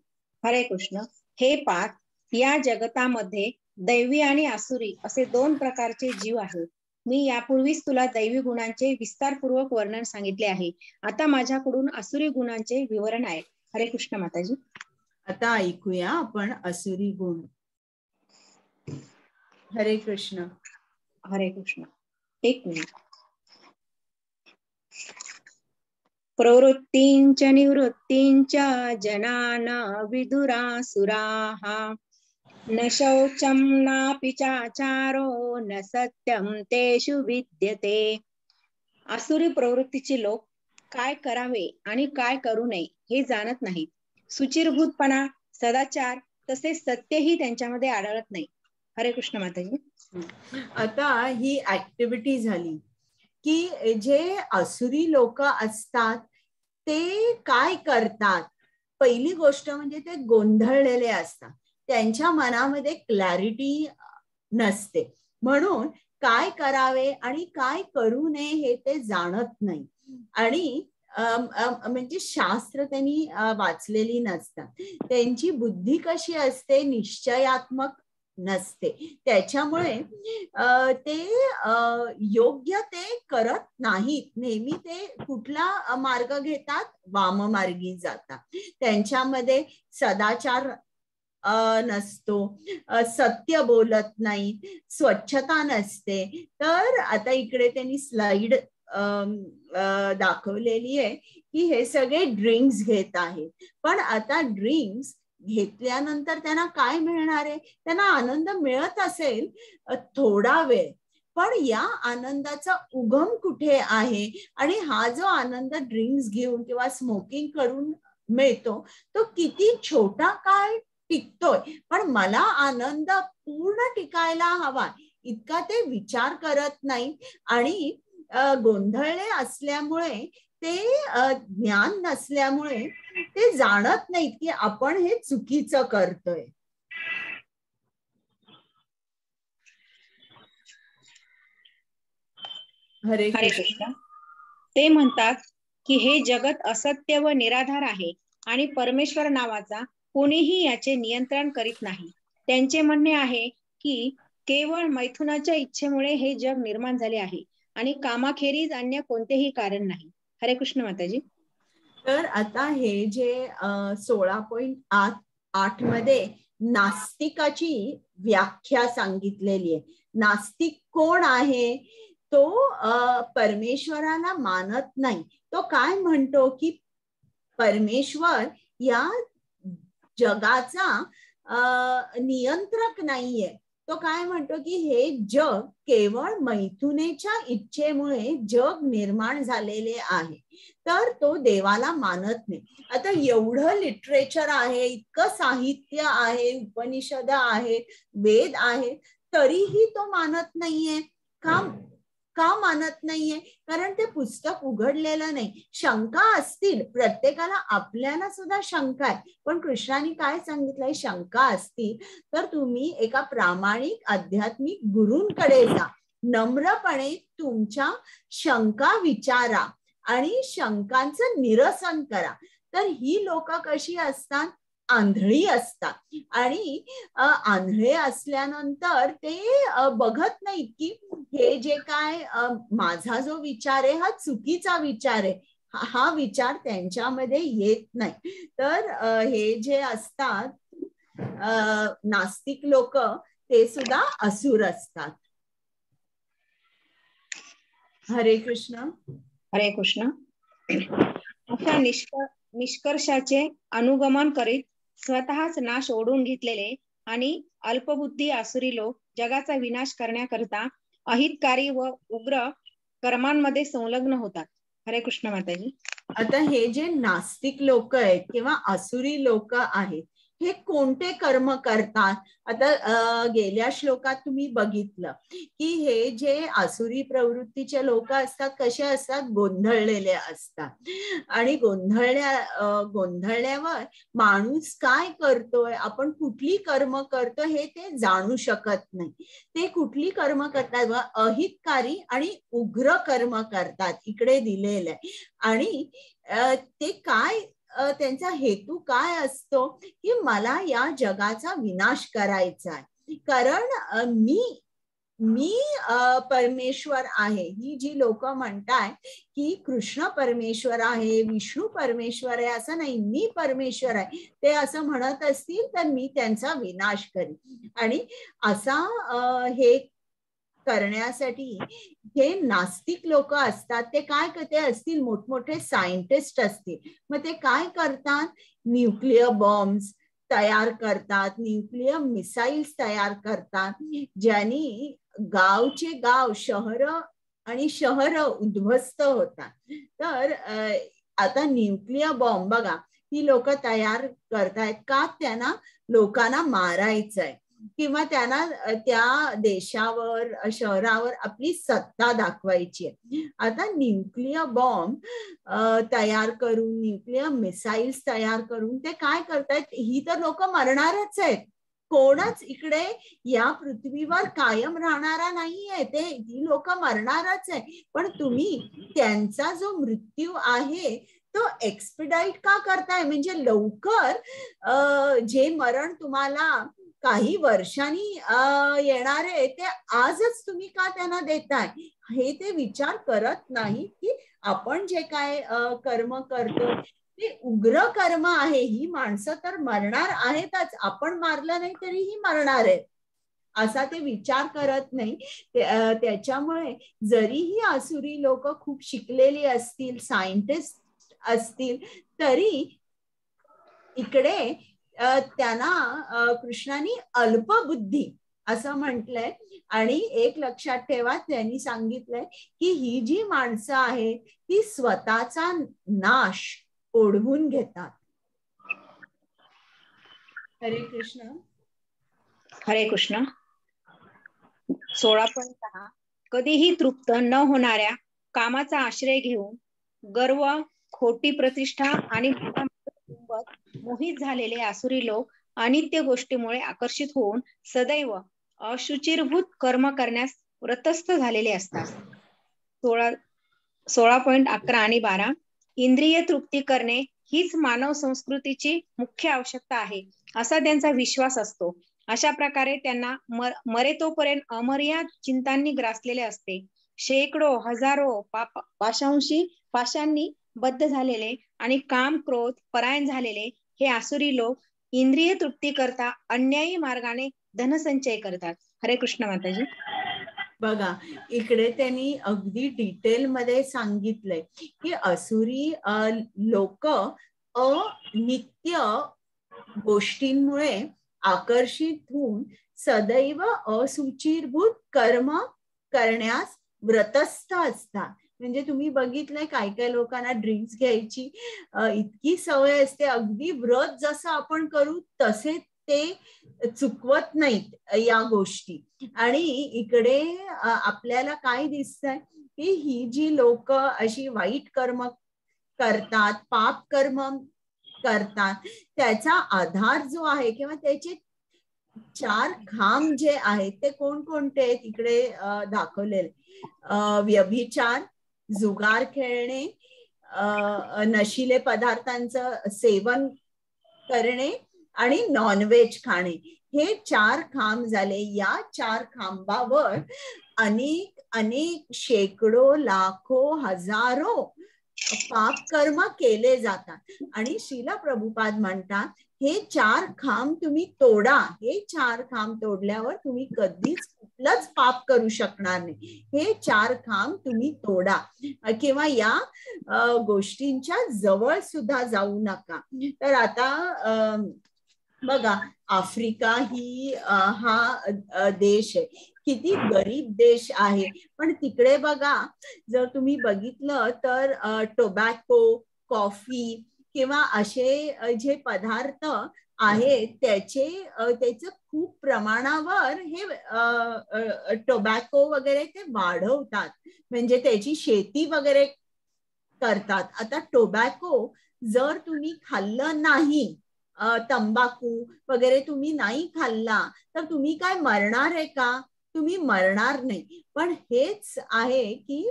हरे कृष्ण. हे पार्थ, या जगतामध्ये दैवी आणि आसुरी असे 2 प्रकारचे जीव आहेत. मी यापूर्वीच तुला दैवी गुणांचे विस्तारपूर्वक वर्णन सांगितले आहे. आता माझ्याकडून आसुरी गुणांचे विवरण आहे. हरे कृष्ण माताजी. आता ऐकूया आपण आसुरी गुण. हरे कृष्ण. हरे कृष्ण. एक मिनिट. प्रवृत्तींच निवृत्तींच जनान विदुरासुराः न शौचं नापि चाचारो न सत्यं तेषु विद्यते. आसुरी प्रवृत्तीचे लोक काय करावे आणि काय करू नये हे जाणत नाहीत. सुचिरभूतपणा, सदाचार तसेच सत्यही त्यांच्यामध्ये आढळत नाही. हरे कृष्ण माताजी. आता ही ऍक्टिव्हिटी झाली की जे आसुरी लोक असतात ते काय करतात. पहिली गोष्ट म्हणजे ते गोंधळलेले असतात. त्यांच्या मनामध्ये क्लॅरिटी नसते. म्हणून काय करावे आणि काय करू नये हे ते जाणत नाही. आणि म्हणजे शास्त्र त्यांनी वाचलेली नसतात. त्यांची बुद्धी कशी असते, निश्चयात्मक नसते. त्याच्यामुळे ते योग्य ते करत नाहीत. नेहमी ते कुठला मार्ग घेतात, वाममार्गी जातात. त्यांच्यामध्ये सदाचार नसतो, सत्य बोलत नाही, स्वच्छता नसते. तर आता इकडे त्यांनी स्लाइड दाखवलेली आहे की हे सगळे ड्रिंक्स घेत आहेत. पण आता ड्रिंक्स घेतल्यानंतर त्यांना काय मिळणार आहे. त्यांना आनंद मिळत असेल थोडा वेळ, पण या आनंदाचा उगम कुठे आहे. आणि हा जो आनंद ड्रिंक्स घेऊन किंवा स्मोकिंग करून मिळतो तो किती छोटा काळ टिकतोय, पण मला आनंद पूर्ण टिकायला हवा इतका ते विचार करत नाही. आणि गोंधळले असल्यामुळे ते ज्ञान नसल्यामुळे ते जाणत नाहीत की आपण हे चुकीचं करतोय. हरे कृष्ण. ते म्हणतात की हे जगत असत्य व निराधार आहे आणि परमेश्वर नावाचा कोणीही याचे नियंत्रण करीत नाही. त्यांचे म्हणणे आहे की केवळ मैथुनाच्या इच्छेमुळे हे जग निर्माण झाले आहे आणि कामाखेरीज अन्य कोणतेही कारण नाही. हरे कृष्ण माताजी. तर आता हे जे 16.8 मध्ये नास्तिकाची व्याख्या सांगितलेली आहे. नास्तिक कोण आहे. तो परमेश्वराला मानत नाही. तो काय म्हणतो की परमेश्वर या जगाचा नियंत्रक नाहीये. तो काय म्हणतो की हे जग केवळ मैथुनेच्या इच्छेमुळे जग निर्माण झालेले आहे. तर तो देवाला मानत नाही. आता एवढं लिटरेचर आहे, इतकं साहित्य आहे, उपनिषद आहे, वेद आहे, तरीही तो मानत नाहीये. का का मानत नाहीये? कारण ते पुस्तक उघडलेलं नाही. शंका असतील, प्रत्येकाला आपल्याला सुद्धा शंका आहे, पण कृष्णाने काय सांगितलंय? शंका असतील तर तुम्ही एका प्रामाणिक आध्यात्मिक गुरूंकडे जा, नम्रपणे तुमच्या शंका विचारा आणि शंकांचं निरसन करा. तर ही लोक कशी असतात? आंधळी असतात आणि आंधळे असल्यानंतर ते बघत नाहीत की हे जे काय माझा जो विचार आहे हा चुकीचा विचार आहे, हा विचार त्यांच्यामध्ये येत नाही. तर हे जे असतात नास्तिक लोक, ते सुद्धा असुर असतात. हरे कृष्ण. हरे कृष्ण. अशा निष्कर्षाचे अनुगमन करीत स्वतःच नाश ओढून घेतलेले आणि अल्पबुद्धी आसुरी लोक जगाचा विनाश करण्याकरिता अहितकारी व उग्र कर्मांमध्ये संलग्न होतात. हरे कृष्ण माताजी. आता हे जे नास्तिक लोक आहेत किंवा आसुरी लोक आहेत, हे कोणते कर्म करतात? आता गेल्या श्लोकात तुम्ही बघितलं की हे जे आसुरी प्रवृत्तीचे लोक असतात कसे असतात? गोंधळलेले असतात. आणि गोंधळल्यावर माणूस काय करतोय, आपण कुठली कर्म करतो हे ते जाणू शकत नाही. ते कुठली कर्म करतात? अहितकारी आणि उग्र कर्म करतात, इकडे दिलेलं आहे. आणि ते काय, त्यांचा हेतू काय असतो की मला या जगाचा विनाश करायचा आहे, कारण मी परमेश्वर आहे. ही जी लोक म्हणतात की कृष्ण परमेश्वर आहे, विष्णू परमेश्वर आहे, असं नाही, मी परमेश्वर आहे, ते असं म्हणत असतील तर मी त्यांचा विनाश करीन. आणि असा हे करण्यासाठी हे नास्तिक लोक असतात, ते काय करते असतील, मोठमोठे सायंटिस्ट असतील, मग ते काय करतात? न्यूक्लिअर बॉम्ब्स तयार करतात, न्यूक्लिअर मिसाईल्स तयार करतात, ज्यांनी गावचे गाव, शहर आणि शहर उद्ध्वस्त होतात. तर आता न्यूक्लिअर बॉम्ब बघा, ही लोक तयार करतायत का? त्यांना लोकांना मारायचंय किंवा त्यांना त्या देशावर, शहरावर आपली सत्ता दाखवायची आहे. आता न्यूक्लिअर बॉम्ब तयार करून, न्यूक्लिअर मिसाईल्स तयार करून ते काय करतायत? ही तर लोक मरणारच आहेत, कोणच इकडे या पृथ्वीवर कायम राहणारा नाहीये, ते ही लोक मरणारच आहे. पण तुम्ही त्यांचा जो मृत्यू आहे तो एक्सपिडाईट का करताय? म्हणजे लवकर जे मरण तुम्हाला काही वर्षांनी येणार आहे ते आजच तुम्ही का त्यांना देताय? हे ते विचार करत नाही की आपण जे काय कर्म करतो ते उग्र कर्म आहे. ही माणसं तर मरणार आहेतच, आपण मारलं नाही तरीही मरणार आहेत, असा ते विचार करत नाही. त्याच्यामुळे जरीही आसुरी लोक खूप शिकलेली असतील, सायंटिस्ट असतील, तरी इकडे त्यांना कृष्णाने अल्पबुद्धी असं म्हटलंय. आणि एक लक्षात ठेवा, त्यांनी सांगितलंय की ही जी माणसं आहेत ती स्वतःचा नाश ओढवून घेतात. हरे कृष्ण. हरे कृष्ण. 16.6 कधीही तृप्त न होणाऱ्या कामाचा आश्रय घेऊन गर्व, खोटी प्रतिष्ठा आणि मोहित झालेले आसुरी लोक अनित्य गोष्टीमुळे आकर्षित होऊन सदैव अशुचिरभूत कर्म करण्यास व्रतस्थ झालेले असतात. 16.11 आणि 12 इंद्रिय तृप्ती करणे हीच मानव संस्कृतीची मुख्य आवश्यकता आहे असा त्यांचा विश्वास असतो. अशा प्रकारे त्यांना मरेतोपर्यंत अमर्याद चिंतांनी ग्रासलेले असते. शेकडो हजारो पाशांनी बद्ध झालेले आणि काम क्रोध परायण झालेले हे आसुरी लोक इंद्रिय तृप्ती करता अन्यायी मार्गाने धनसंचय करतात. हरे कृष्ण माताजी. बघा, इकडे त्यांनी अगदी डिटेल मध्ये सांगितलंय की असुरी लोक अनित्य गोष्टींमुळे आकर्षित होऊन सदैव असुचिरभूत कर्म करण्यास व्रतस्थ असतात. म्हणजे तुम्ही बघितलंय काय काय लोकांना ड्रिंक्स घ्यायची इतकी सवय असते, अगदी व्रत जसं आपण करू तसे ते चुकवत नाहीत या गोष्टी. आणि इकडे आपल्याला काय दिसतंय की ही जी लोक अशी वाईट कर्म करतात, पाप कर्म करतात, त्याचा आधार जो आहे किंवा त्याचे 4 खांब जे आहेत ते कोणकोणते आहेत इकडे दाखवलेले. व्यभिचार, जुगार खेळणे, नशिले पदार्थांचं सेवन करणे आणि नॉनव्हेज खाणे, हे 4 खांब झाले. या 4 खांबावर अनेक शेकडो, लाखो, हजारो पाप कर्म केले जातात. आणि श्रील प्रभुपाद म्हणतात हे 4 खांब तुम्ही तोडा. हे 4 खांब तोडल्यावर तुम्ही कधीच कुठलंच पाप करू शकणार नाही. हे 4 खांब तुम्ही तोडा किंवा या गोष्टींच्या जवळ सुद्धा जाऊ नका. तर आता बघा, आफ्रिका ही हा देश आहे, किती गरीब देश आहे, पण तिकडे बघा जर तुम्ही बघितलं तर टोबॅको, कॉफी किंवा असे जे पदार्थ आहेत त्याचं खूप प्रमाणावर हे टोबॅको वगैरे ते वाढवतात, म्हणजे त्याची शेती वगैरे करतात. आता टोबॅको जर तुम्ही खाल्लं नाही, तंबाखू वगैरे तुम्ही नाही खाल्ला तर तुम्ही काय मरणार आहे का? तुम्ही मरणार नाही. पण हेच आहे की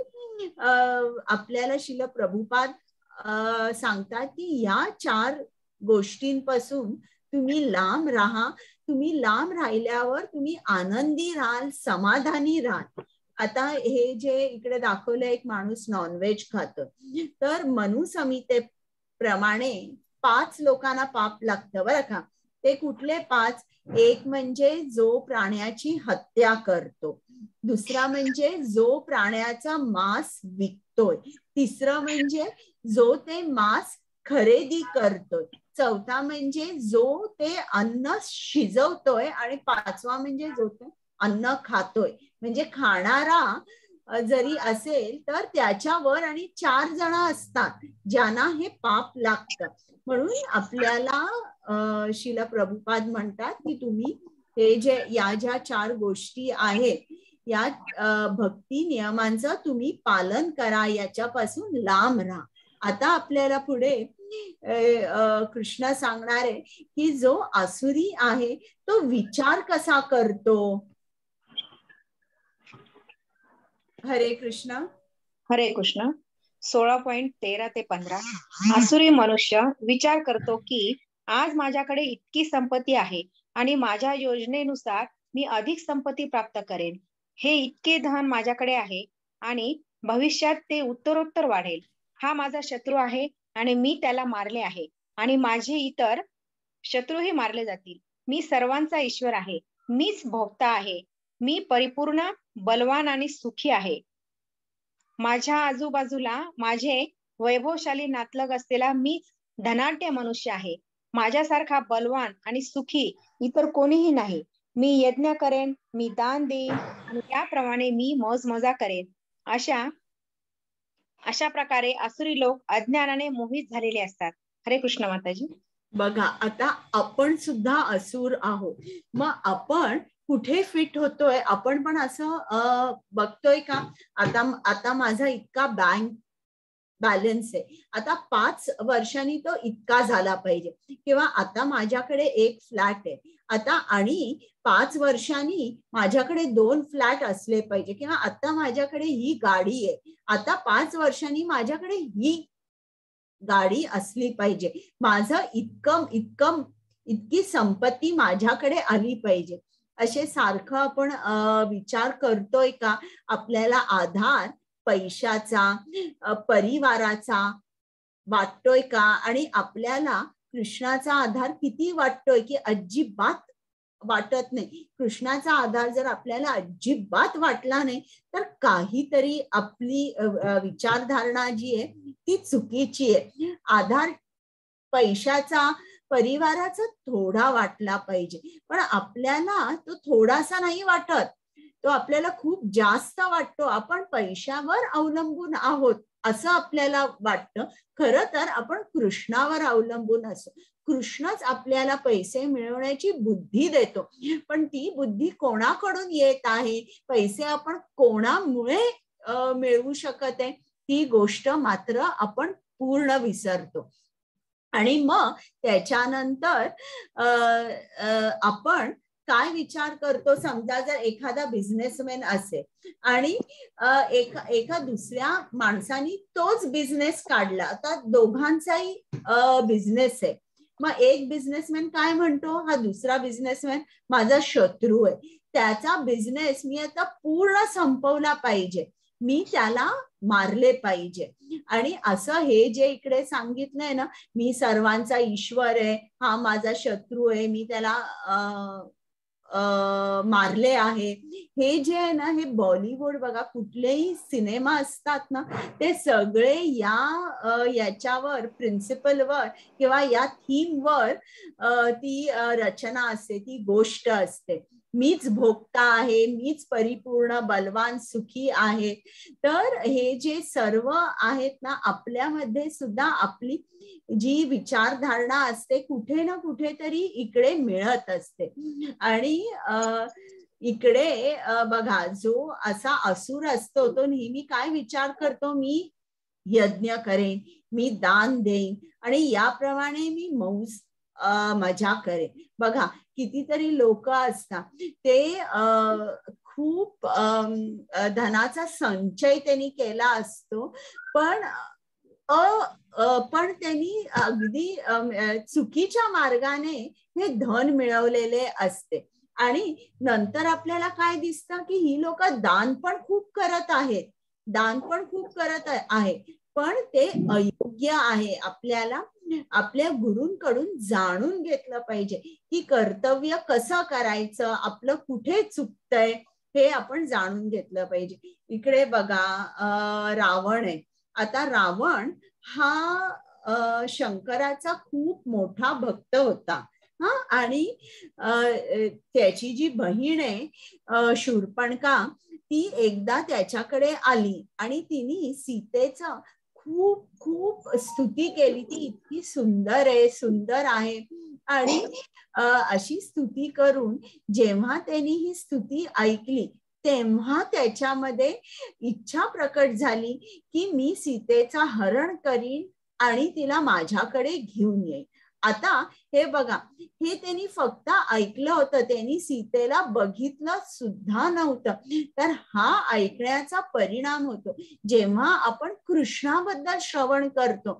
आपल्याला श्रील प्रभुपाद सांगतात की या 4 गोष्टींपासून तुम्ही लांब राहा. तुम्ही लांब राहिल्यावर तुम्ही आनंदी राहाल, समाधानी राहाल. आता हे जे इकडे दाखवलं, एक माणूस नॉनव्हेज खातो, तर मनुसंहितेप्रमाणे 5 लोकांना पाप लागतं बरं का. ते कुठले 5? एक म्हणजे जो प्राण्याची हत्या करतो, दुसरा म्हणजे जो प्राण्याचा मांस विकतोय, तिसरं म्हणजे जो ते मांस खरेदी करतोय, चौथा म्हणजे जो ते अन्न शिजवतोय आणि पाचवा म्हणजे जो ते अन्न खातोय. म्हणजे खाणारा जरी असेल तर त्याच्यावर आणि 4 जण असतात ज्यांना हे पाप लागतं. म्हणून आपल्याला श्रील प्रभुपाद म्हणतात की तुम्ही हे जे या ज्या 4 गोष्टी आहेत या भक्ती नियमांचं तुम्ही पालन करा, याच्यापासून लांब राहा. आता आपल्याला पुढे कृष्ण सांगणार आहे की जो आसुरी आहे तो विचार कसा करतो. हरे कृष्ण. हरे कृष्ण. 16.13 ते 15. आसुरी मनुष्य विचार करतो की आज माझ्याकडे इतकी संपत्ती आहे आणि माझ्या योजनेनुसार मी अधिक संपत्ती प्राप्त करेन. हे इतके धन माझ्याकडे आहे आणि भविष्यात ते उत्तरोत्तर वाढेल. हा माझा शत्रू आहे आणि मी त्याला मारले आहे आणि माझे इतर शत्रूही मारले जातील. मी सर्वांचा ईश्वर आहे, मीच भोक्ता आहे, मी परिपूर्ण, बलवान आणि सुखी आहे. माझ्या आजूबाजूला माझे वैभवशाली नातलग असलेला मीच धनाढ्य मनुष्य आहे. माझ्यासारखा बलवान आणि सुखी इतर कोणीही नाही. मी यज्ञ करेन, मी दान देईन आणि त्याप्रमाणे मी मौजमजा करेन. अशा प्रकारे आसुरी लोक अज्ञानाने मोहित झालेले असतात. हरे कृष्ण माताजी. बघा, आता आपण सुद्धा असुर आहोत. मग आपण कुठे फिट होतोय? आपण पण असं बघतोय का? आता माझा इतका बँक बॅलन्स आहे, आता 5 वर्षांनी तो इतका झाला पाहिजे, किंवा आता माझ्याकडे 1 फ्लॅट आहे, आता आणि 5 वर्षांनी माझ्याकडे 2 फ्लॅट असले पाहिजे, किंवा आता माझ्याकडे ही गाडी आहे, आता 5 वर्षांनी माझ्याकडे ही गाडी असली पाहिजे, माझं इतकी संपत्ती माझ्याकडे आली पाहिजे. असे सारखं आपण विचार करतोय का? आपल्याला आधार पैशाचा, परिवाराचा वाटतोय का? आणि आपल्याला कृष्णाचा आधार किती वाटतोय की अजिबात वाटत नाही. कृष्णाचा आधार जर आपल्याला अजिबात वाटला नाही तर काहीतरी आपली विचारधारणा जी आहे ती चुकीची आहे. आधार पैशाचा, परिवाराचा थोडा वाटला पाहिजे, पण आपल्याला तो थोडासा नाही वाटत, तो आपल्याला खूप जास्त वाटतो. आपण पैशावर अवलंबून आहोत असं आपल्याला वाटतं. खरं तर आपण कृष्णावर अवलंबून असतो. कृष्णच आपल्याला पैसे मिळवण्याची बुद्धी देतो, पण ती बुद्धी कोणाकडून येत आहे, पैसे आपण कोणामुळे मिळवू शकत आहे, ती गोष्ट मात्र आपण पूर्ण विसरतो. आणि मग त्याच्यानंतर आपण काय विचार करतो, समजा जर एखादा बिझनेसमॅन असेल आणि एका दुसऱ्या माणसाने तोच बिझनेस काढला, आता दोघांचाही बिझनेस आहे. मग एक बिझनेसमॅन काय म्हणतो, हा दुसरा बिझनेसमॅन माझा शत्रू आहे, त्याचा बिझनेस मी आता पूर्ण संपवला पाहिजे, मी त्याला मारले पाहिजे. आणि असं हे जे इकडे सांगितलंय ना, मी सर्वांचा ईश्वर आहे, हा माझा शत्रू आहे, मी त्याला मारले आहे, हे जे आहे ना, हे बॉलिवूड बघा, कुठलेही सिनेमा असतात ना, ते सगळे याच्यावर प्रिन्सिपलवर किंवा या थीमवर ती रचना असते, ती गोष्ट असते. मीच भोगता आहे, मीच परिपूर्ण बलवान सुखी आहे. तर हे जे सर्व आहेत ना, आपल्यामध्ये सुद्धा आपली जी विचारधारणा असते कुठे ना कुठेतरी इकडे मिळत असते. आणि इकडे बघा, जो असा असुर असतो तो नेहमी काय विचार करतो, मी यज्ञ करेन, मी दान देईन आणि याप्रमाणे मी मजा करेन. बघा, कितीतरी लोक असतात ते खूप धनाचा संचय त्यांनी केला असतो, पण पण त्यांनी अगदी चुकीच्या मार्गाने हे धन मिळवलेले असते. आणि नंतर आपल्याला काय दिसतं की ही लोक दान पण खूप करत आहेत, दान पण खूप करत आहे, पण ते अयोग्य आहे. आपल्याला आपल्या गुरूंकडून जाणून घेतलं पाहिजे की कर्तव्य कसं करायचं, आपलं कुठे चुकतंय हे आपण जाणून घेतलं पाहिजे. इकडे बघा, रावण आहे. आता रावण हा शंकराचा खूप मोठा भक्त होता. आणि त्याची जी बहीण आहे शूर्पणखा, ती एकदा त्याच्याकडे आली आणि तिने सीतेचं खूप खूप स्तुती केली, ती इतकी सुंदर आहे, सुंदर आहे. आणि अशी स्तुती करून जेव्हा त्यांनी ही स्तुती ऐकली, तेव्हा त्याच्यामध्ये इच्छा प्रकट झाली की मी सीतेचा हरण करीन आणि तिला माझ्याकडे घेऊन येईन. आता हे बघा, हे त्यांनी फक्त ऐकलं होतं, त्यांनी सीतेला बघितलं सुद्धा नव्हतं. तर हा ऐकण्याचा परिणाम होतो. जेव्हा आपण कृष्णाबद्दल श्रवण करतो,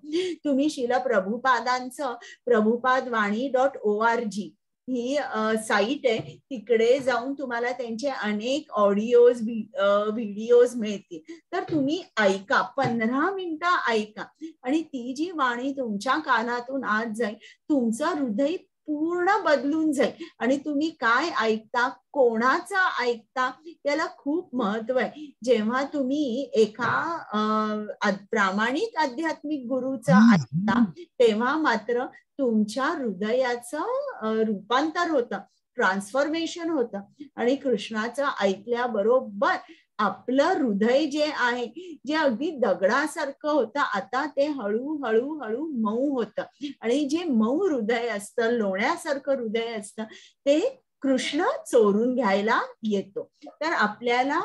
तुम्ही शिल प्रभुपादांचं prabhupadwani.org ही साईट आहे, तिकडे जाऊन तुम्हाला त्यांचे अनेक ऑडिओज व्हिडिओज मिळतील. तर तुम्ही ऐका, 15 मिनिटं ऐका आणि ती जी वाणी तुमच्या कानातून आज जाईल, तुमचं हृदय पूर्ण बदलून जाईल. आणि तुम्ही काय ऐकता, कोणाचं ऐकता, याला खूप महत्व आहे. जेव्हा तुम्ही एका प्रामाणिक आध्यात्मिक गुरुचं ऐकता, तेव्हा मात्र तुमच्या हृदयाचं रूपांतर होतं, ट्रान्सफॉर्मेशन होतं. आणि कृष्णाचं ऐकल्याबरोबर आपलं हृदय जे आहे, जे अगदी दगडासारखं होतं, आता ते हळूहळू हळू मऊ होतं. आणि जे मऊ हृदय असतं, लोण्यासारखं हृदय असतं, ते कृष्ण चोरून घ्यायला येतो. तर आपल्याला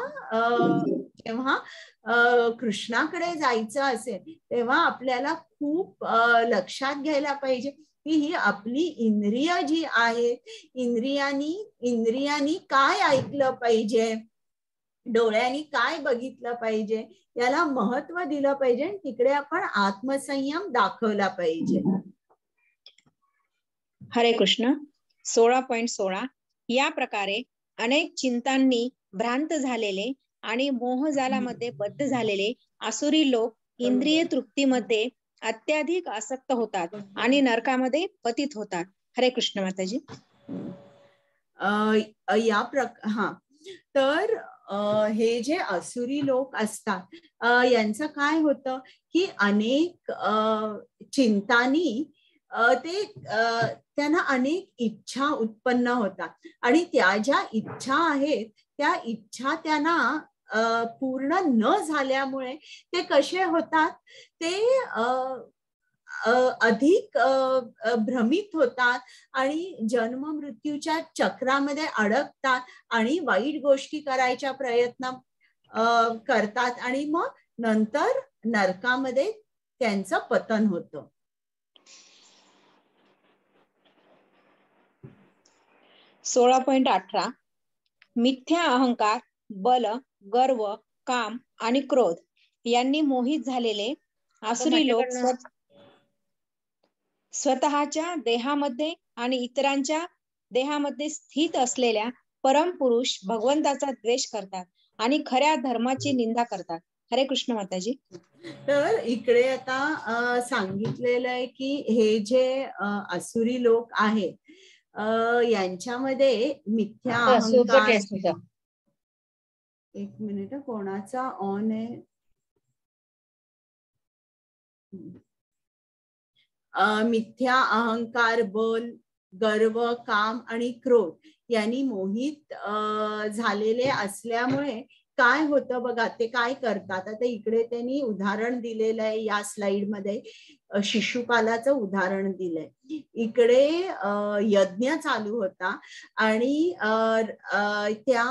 जेव्हा कृष्णाकडे जायचं असेल, तेव्हा आपल्याला खूप लक्षात घ्यायला पाहिजे की ही आपली इंद्रिय जी आहे, इंद्रियांनी काय ऐकलं पाहिजे, डोळ्यांनी काय बघितलं पाहिजे, याला महत्व दिलं पाहिजे. तिकडे आपण आत्मसंयम दाखवला पाहिजे. हरे कृष्ण. 16.16 या प्रकारे अनेक चिंतांनी भ्रांत झालेले आणि मोहजालामध्ये बद्ध झालेले आसुरी लोक इंद्रिय तृप्तीमध्ये अत्याधिक आसक्त होतात आणि नरकामध्ये पतित होतात. हरे कृष्ण माताजी. तर हे जे असुरी लोक असतात, यांचं काय होतं की अनेक चिंतांनी त्यांना अनेक इच्छा उत्पन्न होतात आणि त्या ज्या इच्छा आहेत, त्या इच्छा त्यांना पूर्ण न झाल्यामुळे ते कसे होतात, ते अधिक भ्रमित होतात आणि जन्म मृत्यूच्या चक्रामध्ये अडकतात आणि वाईट गोष्टी करायच्या प्रयत्न करतात आणि मग नंतर नरकामध्ये त्यांचं पतन होतं. 16.18 मिथ्या अहंकार, बल, गर्व, काम आणि क्रोध यांनी मोहित झालेले आसुरी लोक स्वतःच्या देहामध्ये आणि इतरांच्या देहामध्ये स्थित असलेल्या परमपुरुष भगवंताचा द्वेष करतात आणि खऱ्या धर्माची निंदा करतात. हरे कृष्ण माताजी. तर इकडे आता सांगितलेलं आहे की हे जे आसुरी लोक आहेत यांच्यामध्ये मिथ्या अहंकार. एक मिनिट, कोणाचा ऑन आहे? मिथ्या अहंकार, बल, गर्व, काम आणि क्रोध यांनी मोहित झालेले असल्यामुळे काय होतं बघा, ते काय करतात. आता इकडे त्यांनी उदाहरण दिलेलं आहे या स्लाइड मध्ये, शिशुपालाचं उदाहरण दिलंय. इकडे यज्ञ चालू होता आणि त्या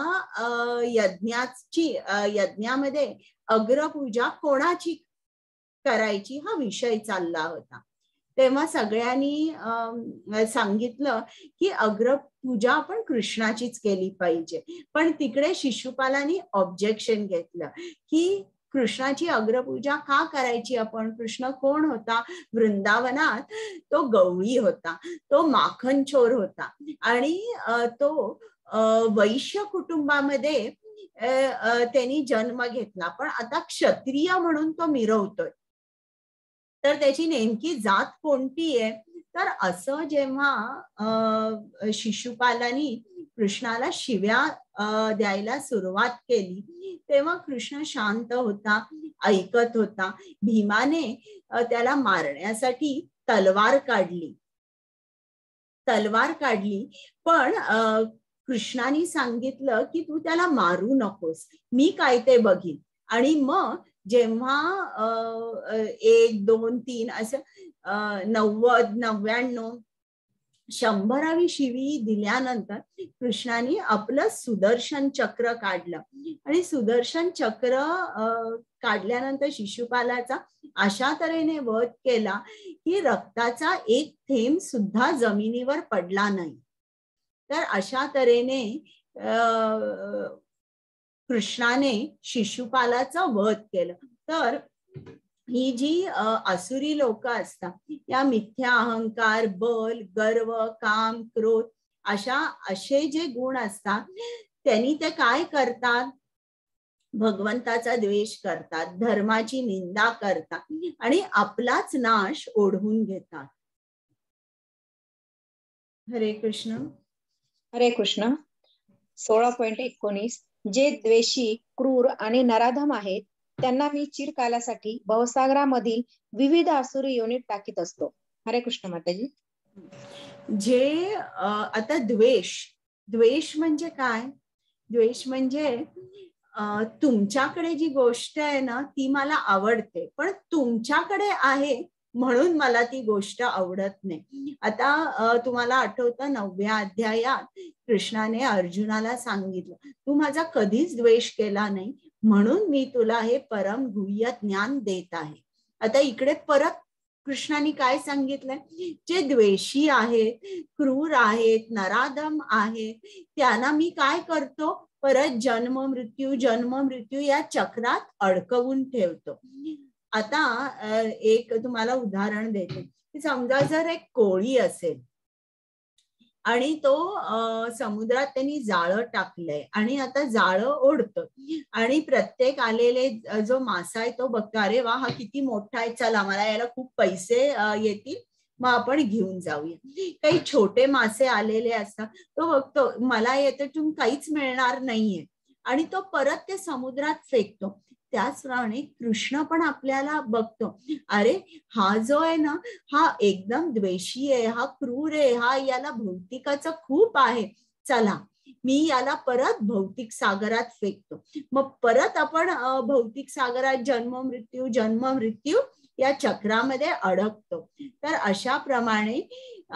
यज्ञामध्ये अग्रपूजा कोणाची करायची हा विषय चालला होता. तेव्हा सगळ्यांनी सांगितलं की अग्रपूजा आपण कृष्णाचीच केली पाहिजे. पण तिकडे शिशुपालांनी ऑब्जेक्शन घेतलं की कृष्णाची अग्रपूजा का करायची आपण? कृष्ण कोण होता? वृंदावनात तो गवळी होता, तो माखनचोर होता आणि तो वैश्य कुटुंबामध्ये त्यांनी जन्म घेतला, पण आता क्षत्रिय म्हणून तो मिरवतोय. तर त्याची नेमकी जात कोणती आहे? तर असं जेव्हा शिशुपालांनी कृष्णाला शिव्या द्यायला सुरुवात केली तेव्हा कृष्ण शांत होता, ऐकत होता. भीमाने त्याला मारण्यासाठी तलवार काढली पण कृष्णाने सांगितलं की तू त्याला मारू नकोस, मी काय ते बघीन. आणि मग जेव्हा 1, 2, 3 असं 90, 99, 100वी शिवी दिल्यानंतर कृष्णाने आपलं सुदर्शन चक्र काढलं आणि सुदर्शन चक्र काढल्यानंतर शिशुपालाचा अशा तऱ्हेने वध केला की रक्ताचा एक थेंब सुद्धा जमिनीवर पडला नाही. तर अशा तऱ्हेने कृष्णाने शिशुपालाचं वध केलं. तर ही जी आसुरी लोक असतात या मिथ्या अहंकार, बल, गर्व, काम, क्रोध असे जे गुण असतात त्यांनी ते काय करतात? भगवंताचा द्वेष करतात, धर्माची निंदा करतात आणि आपलाच नाश ओढवून घेतात. हरे कृष्ण. हरे कृष्ण. 16.19 जे द्वेषी, क्रूर आणि नराधम आहेत त्यांना मी चिरकालासाठी भवसागरामधील विविध आसुरी योनीत टाकीत असतो. हरे कृष्ण माताजी. जे आता द्वेष म्हणजे काय? द्वेष म्हणजे तुमच्याकडे जी गोष्ट आहे ना ती मला आवडते, पण तुमच्याकडे आहे म्हणून मला ती गोष्ट आवडत नाही. आता तुम्हाला आठवतं 9व्या अध्यायात कृष्णाने अर्जुनाला सांगितलं, तू माझा कधीच द्वेष केला नाही म्हणून मी तुला हे परम गुह्य ज्ञान देत आहे. आता इकडे परत कृष्णाने काय सांगितलंय? जे द्वेषी आहेत, क्रूर आहेत, नराधम आहेत त्यांना मी काय करतो? परत जन्म मृत्यू या चक्रात अडकवून ठेवतो. आता एक तुम्हाला उदाहरण देते. समजा जर एक कोळी असेल आणि तो समुद्रात त्यांनी जाळं टाकलंय आणि आता जाळं ओढतं आणि प्रत्येक आलेले जो मासा आहे तो बघतो, अरे वा हा किती मोठा आहे, चला मला याला खूप पैसे येतील, मग आपण घेऊन जाऊया. काही छोटे मासे आलेले असतात, तो बघतो मला याच्यातून काहीच मिळणार नाहीये आणि तो परत ते समुद्रात फेकतो. त्याचप्रमाणे कृष्ण पण आपल्याला बघतो, अरे हा जो आहे ना हा एकदम द्वेषी आहे, हा क्रूर आहे, हा याला भौतिकाचं खूप आहे, चला मी याला परत भौतिक सागरात फेकतो. मग परत आपण भौतिक सागरात जन्म मृत्यू या चक्रामध्ये अडकतो. तर अशा प्रमाणे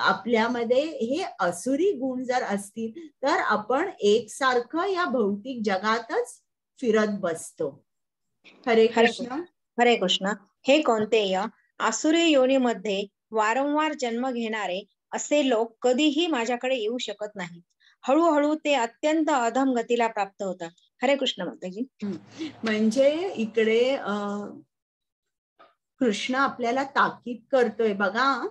आपल्यामध्ये हे असुरी गुण जर असतील तर आपण एकसारखं या भौतिक जगातच फिरत बसतो. हरे कृष्ण. हरे कृष्ण. हे कौंतेय, आसुरी योनीमध्ये वारंवार जन्म घेणारे असे लोक कधीही माझ्याकडे येऊ शकत नाहीत. हळूहळू ते अत्यंत अधम गतीला प्राप्त होतात. हरे कृष्ण माताजी. म्हणजे इकडे कृष्ण आपल्याला ताकीद करतोय, बघा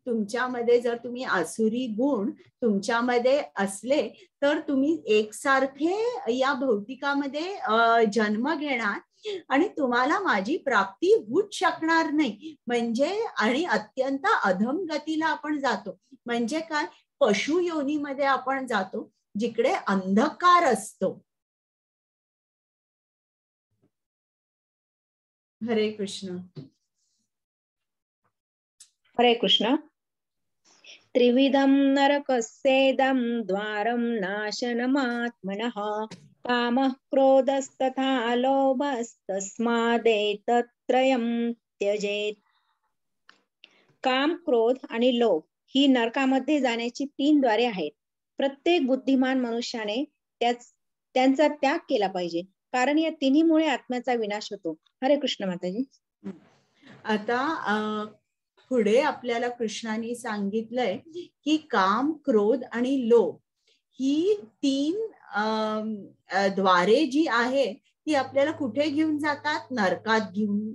तुमच्यामध्ये जर तुम्ही आसुरी गुण तुमच्यामध्ये असले तर तुम्ही एकसारखे या भौतिकामध्ये जन्म घेणार आणि तुम्हाला माझी प्राप्ती होऊच शकणार नाही. म्हणजे आणि अत्यंत अधम गतीला आपण जातो. म्हणजे काय, पशु योनीमध्ये आपण जातो जिकडे अंधकार असतो. हरे कृष्ण. हरे कृष्ण. त्रिविधम नरकस्येदं द्वारं नाशनमात्मनः कामः क्रोधस्तथा लोभस्तस्मादेतत्त्रयं त्यजेत. काम, क्रोध आणि लोभ ही नरकामध्ये जाण्याची 3 द्वारे आहेत. प्रत्येक बुद्धिमान मनुष्याने त्यांचा त्याग केला पाहिजे, कारण या तिन्हीमुळे आत्म्याचा विनाश होतो. हरे कृष्ण माताजी. आता पुढे आपल्याला कृष्णाने सांगितलंय की काम, क्रोध आणि लोभ ही 3 द्वारे जी आहे ती आपल्याला कुठे घेऊन जातात, नरकात घेऊन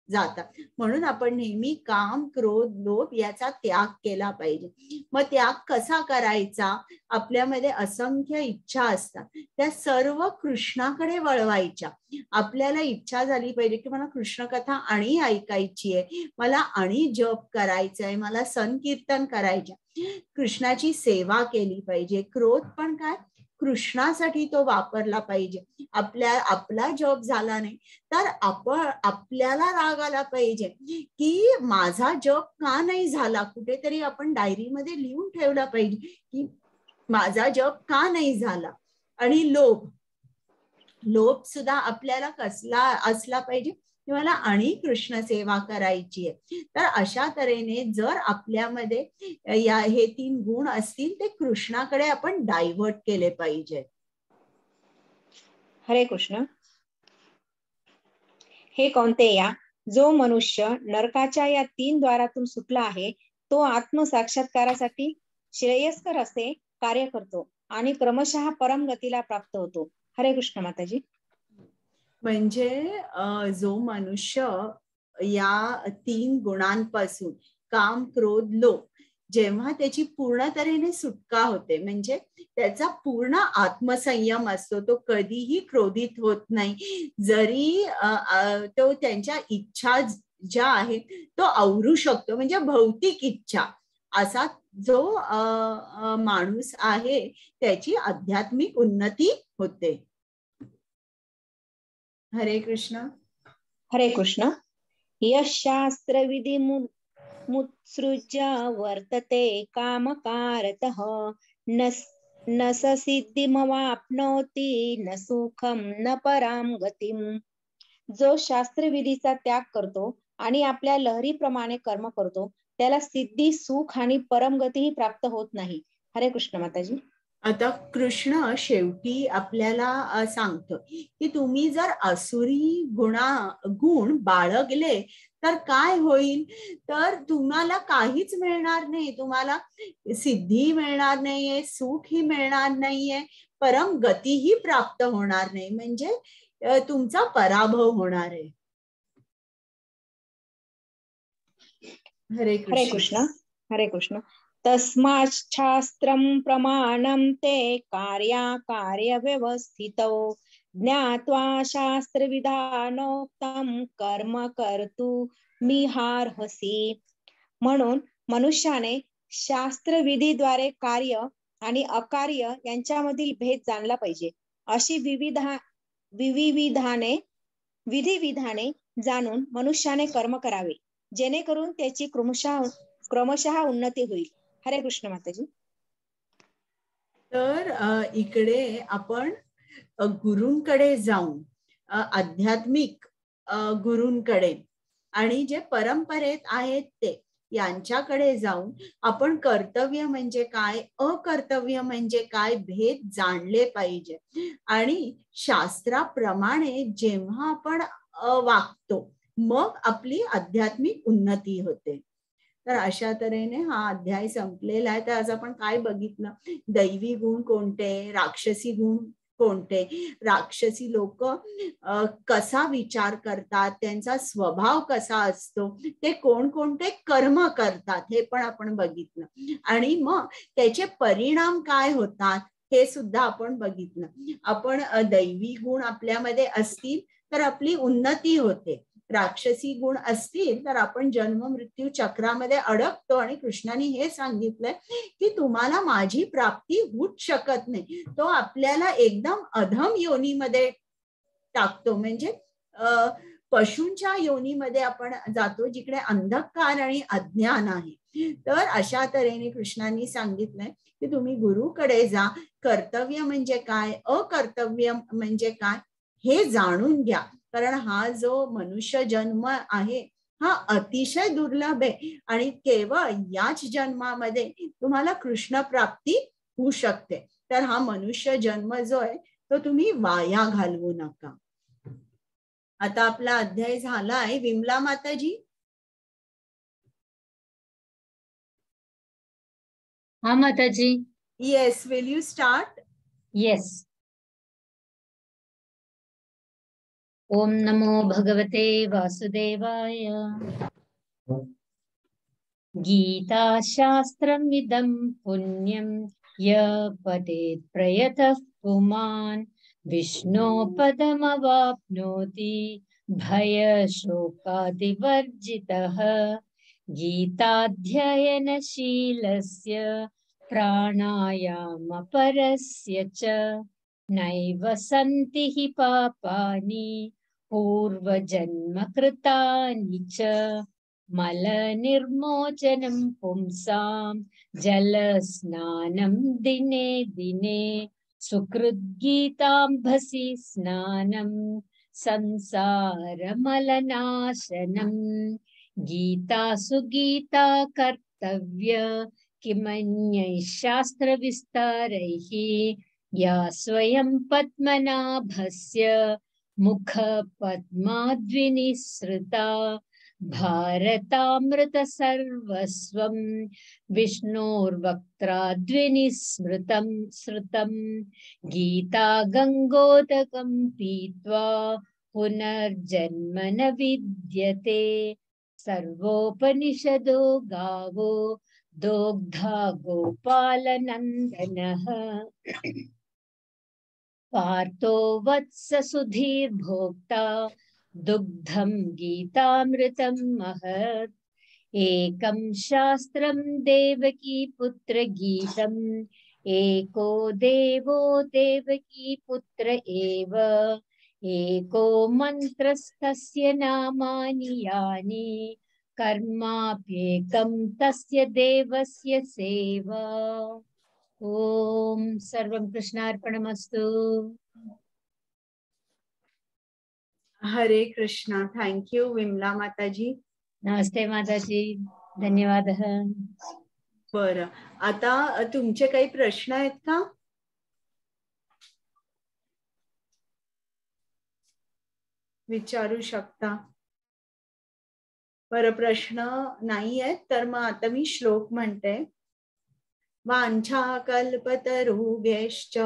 जातात. म्हणून आपण नेहमी काम, क्रोध, लोभ याचा त्याग केला पाहिजे. मग त्याग कसा करायचा, आपल्यामध्ये असंख्य इच्छा असतात, त्या सर्व कृष्णाकडे वळवायच्या. आपल्याला इच्छा झाली पाहिजे की मला कृष्ण कथा आणि ऐकायची आहे, मला आणि जप करायचा आहे, मला संकीर्तन करायचे, कृष्णाची सेवा केली पाहिजे. क्रोध पण काय, कृष्णासाठी तो वापरला पाहिजे. आपला जप झाला नाही तर आपल्याला राग आला पाहिजे की माझा जप का नाही झाला. कुठेतरी आपण डायरीमध्ये लिहून ठेवला पाहिजे की माझा जप का नाही झाला. आणि लोभ सुद्धा आपल्याला कसला असला पाहिजे की मला आणि कृष्ण सेवा करायची आहे. तर अशा तऱ्हेने जर आपल्यामध्ये हे 3 गुण असतील ते कृष्णाकडे आपण डायव्हर्ट केले पाहिजे. हरे कृष्ण. हे कौंतेया, जो मनुष्य नरकाच्या या 3 द्वारातून सुटला आहे तो आत्मसाक्षात्कारासाठी श्रेयस्कर असे कार्य करतो आणि क्रमशः परम गतीला प्राप्त होतो. हरे कृष्ण माताजी. म्हणजे जो मनुष्य या 3 गुणांपासून काम, क्रोध, लोभ जेव्हा त्याची पूर्ण तऱ्हेने सुटका होते, म्हणजे त्याचा पूर्ण आत्मसंयम असतो, तो कधीही क्रोधित होत नाही. जरी तो त्यांच्या इच्छा ज्या आहेत तो आवरू शकतो, म्हणजे भौतिक इच्छा, असा जो माणूस आहे त्याची आध्यात्मिक उन्नती होते. हरे कृष्ण. हरे कृष्ण. यशास्त्र विधी मुत्सृज्य वर्तते कामकारतः न स सिद्धिमवाप्नोति न सुखम न पराम गतिम. जो शास्त्रविधीचा त्याग करतो आणि आपल्या लहरीप्रमाणे कर्म करतो त्याला सिद्धी, सुख आणि परमगतीही प्राप्त होत नाही. हरे कृष्ण माताजी. आता कृष्ण शेवटी आपल्याला सांगतो की तुम्ही जर असुरी गुण बाळगले तर काय होईल, तर तुम्हाला काहीच मिळणार नाही. तुम्हाला सिद्धी मिळणार नाहीये, सुखही मिळणार नाहीये, परम गतीही प्राप्त होणार नाही. म्हणजे तुमचा पराभव होणार आहे. हरे कृष्ण. हरे कृष्ण. हरे कृष्ण. तस्माच्छास्त्रं प्रमाणं ते कार्य व्यवस्थितौ ज्ञात्वा शास्त्रविधानोक्तं कर्म कर्तुमिहार्हसि. म्हणून मनुष्याने शास्त्रविधीद्वारे कार्य आणि अकार्य यांच्यामधील भेद जाणला पाहिजे. अशी विधिविधाने जाणून मनुष्याने कर्म करावे, जेणेकरून त्याची क्रमशः उन्नती होईल. हरे कृष्ण माताजी. तर इकडे आपण गुरूंकडे जाऊन आध्यात्मिक गुरूंकडे आणि जे परंपरेत आहेत ते यांच्याकडे जाऊन आपण कर्तव्य म्हणजे काय, अकर्तव्य म्हणजे काय भेद जाणले पाहिजे. आणि शास्त्राप्रमाणे जेव्हा आपण वागतो मग आपली आध्यात्मिक उन्नती होते. तर अशा तऱ्हेने हा अध्याय संपलेला आहे. तर आज आपण काय बघितलं, दैवी गुण कोणते, राक्षसी गुण कोणते, राक्षसी लोक कसा विचार करतात, त्यांचा स्वभाव कसा असतो, ते कोणकोणते कर्म करतात हे पण आपण बघितलं. आणि मग त्याचे परिणाम काय होतात हे सुद्धा आपण बघितलं. आपण दैवी गुण आपल्यामध्ये असतील तर आपली उन्नती होते, राक्षसी गुण असतील तर आपण जन्म मृत्यू चक्रामध्ये अडकतो. आणि कृष्णाने हे सांगितलंय की तुम्हाला माझी प्राप्ती होऊच शकत नाही. तो आपल्याला एकदम अधम योनीमध्ये टाकतो, म्हणजे पशूंच्या योनीमध्ये आपण जातो जिकडे अंधकार आणि अज्ञान आहे. तर अशा तऱ्हेने कृष्णांनी सांगितलंय की तुम्ही गुरुकडे जा, कर्तव्य म्हणजे काय, अकर्तव्य म्हणजे काय हे जाणून घ्या. कारण हा जो मनुष्य जन्म आहे हा अतिशय दुर्लभ आहे आणि केवळ याच जन्मामध्ये तुम्हाला कृष्ण प्राप्ती होऊ शकते. तर हा मनुष्य जन्म जो आहे तो तुम्ही वाया घालवू नका. आता आपला अध्याय झाला आहे. विमला माताजी. हाँ माताजी. Yes, will you start? Yes. ओम नमो भगवते वासुदेवाय. गीता शास्त्रमिदं पुण्यं य पठेत् प्रयतः पुमान् विष्णो पदमवाप्नोति भयशोकादिवर्जितः. गीताध्ययनशीलस्य प्राणायामपरस्य च नैव सन्ति हि पापानि पूर्वजन्मकृतानि च. मलनिर्मोचनं पुंसां जलस्नानं दिने दिने सुकृद्गीताम्भसि स्नानं संसारमलनाशनं. गीता सुगीता कर्तव्य किमन्यैः शास्त्रविस्तारैः या स्वयं पद्मनाभस्य मुखपद्माद्विनिसृता. भारतामृत सर्वस्वं विष्णोर्वक्त्राद्विनिस्मृतं श्रुतं. गीता गंगोदकं पीत्वा पुनर्जन्म न विद्यते. सर्वोपनिषदो गावो दोग्धा गोपालनन्दनः. पार्थो वत्स सुधीर्भोक्ता दुग्धं गीतामृतं महत्. एकं शास्त्रं देवकी पुत्र गीतम् एको देवो देवकी पुत्र एव. एको मन्त्रस्तस्य नामानि यानि कर्माप्येकं तस्य देवस्य सेवा. ओम सर्वं कृष्णार्पणमस्तु. हरे कृष्णा. थँक यू विमला माताजी. नमस्ते माताजी, धन्यवाद. बरं, आता तुमचे काही प्रश्न आहेत का? विचारू शकता. बरं, प्रश्न नाही आहेत तर मग आता मी श्लोक म्हणते. वांछा कल्पतरुभ्यश्च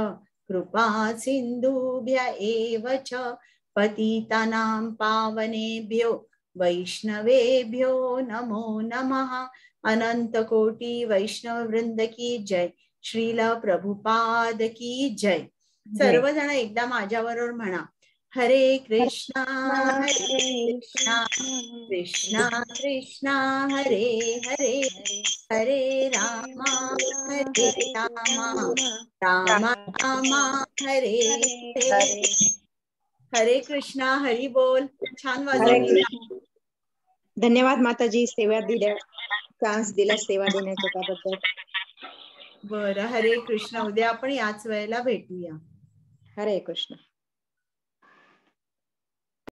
कृपा सिंधुभ्य एव च पतितानां पावनेभ्यो वैष्णवेभ्यो नमो नमः. अनंत कोटि वैष्णव वृंद की जय. श्रील प्रभुपाद की जय. सर्वजण एकदा माझ्याबरोबर म्हणा. हरे कृष्णा हरे कृष्णा कृष्णा कृष्णा हरे हरे हरे रामा हरे रामा रामा रामा हरे हरे. हरे कृष्णा. हरी बोल. छान वाजवली. धन्यवाद माताजी, सेवा दिल्या, चान्स दिला सेवा देण्याच्या त्याबद्दल. बरं, हरे कृष्ण. उद्या आपण याच वेळेला भेटूया. हरे कृष्ण.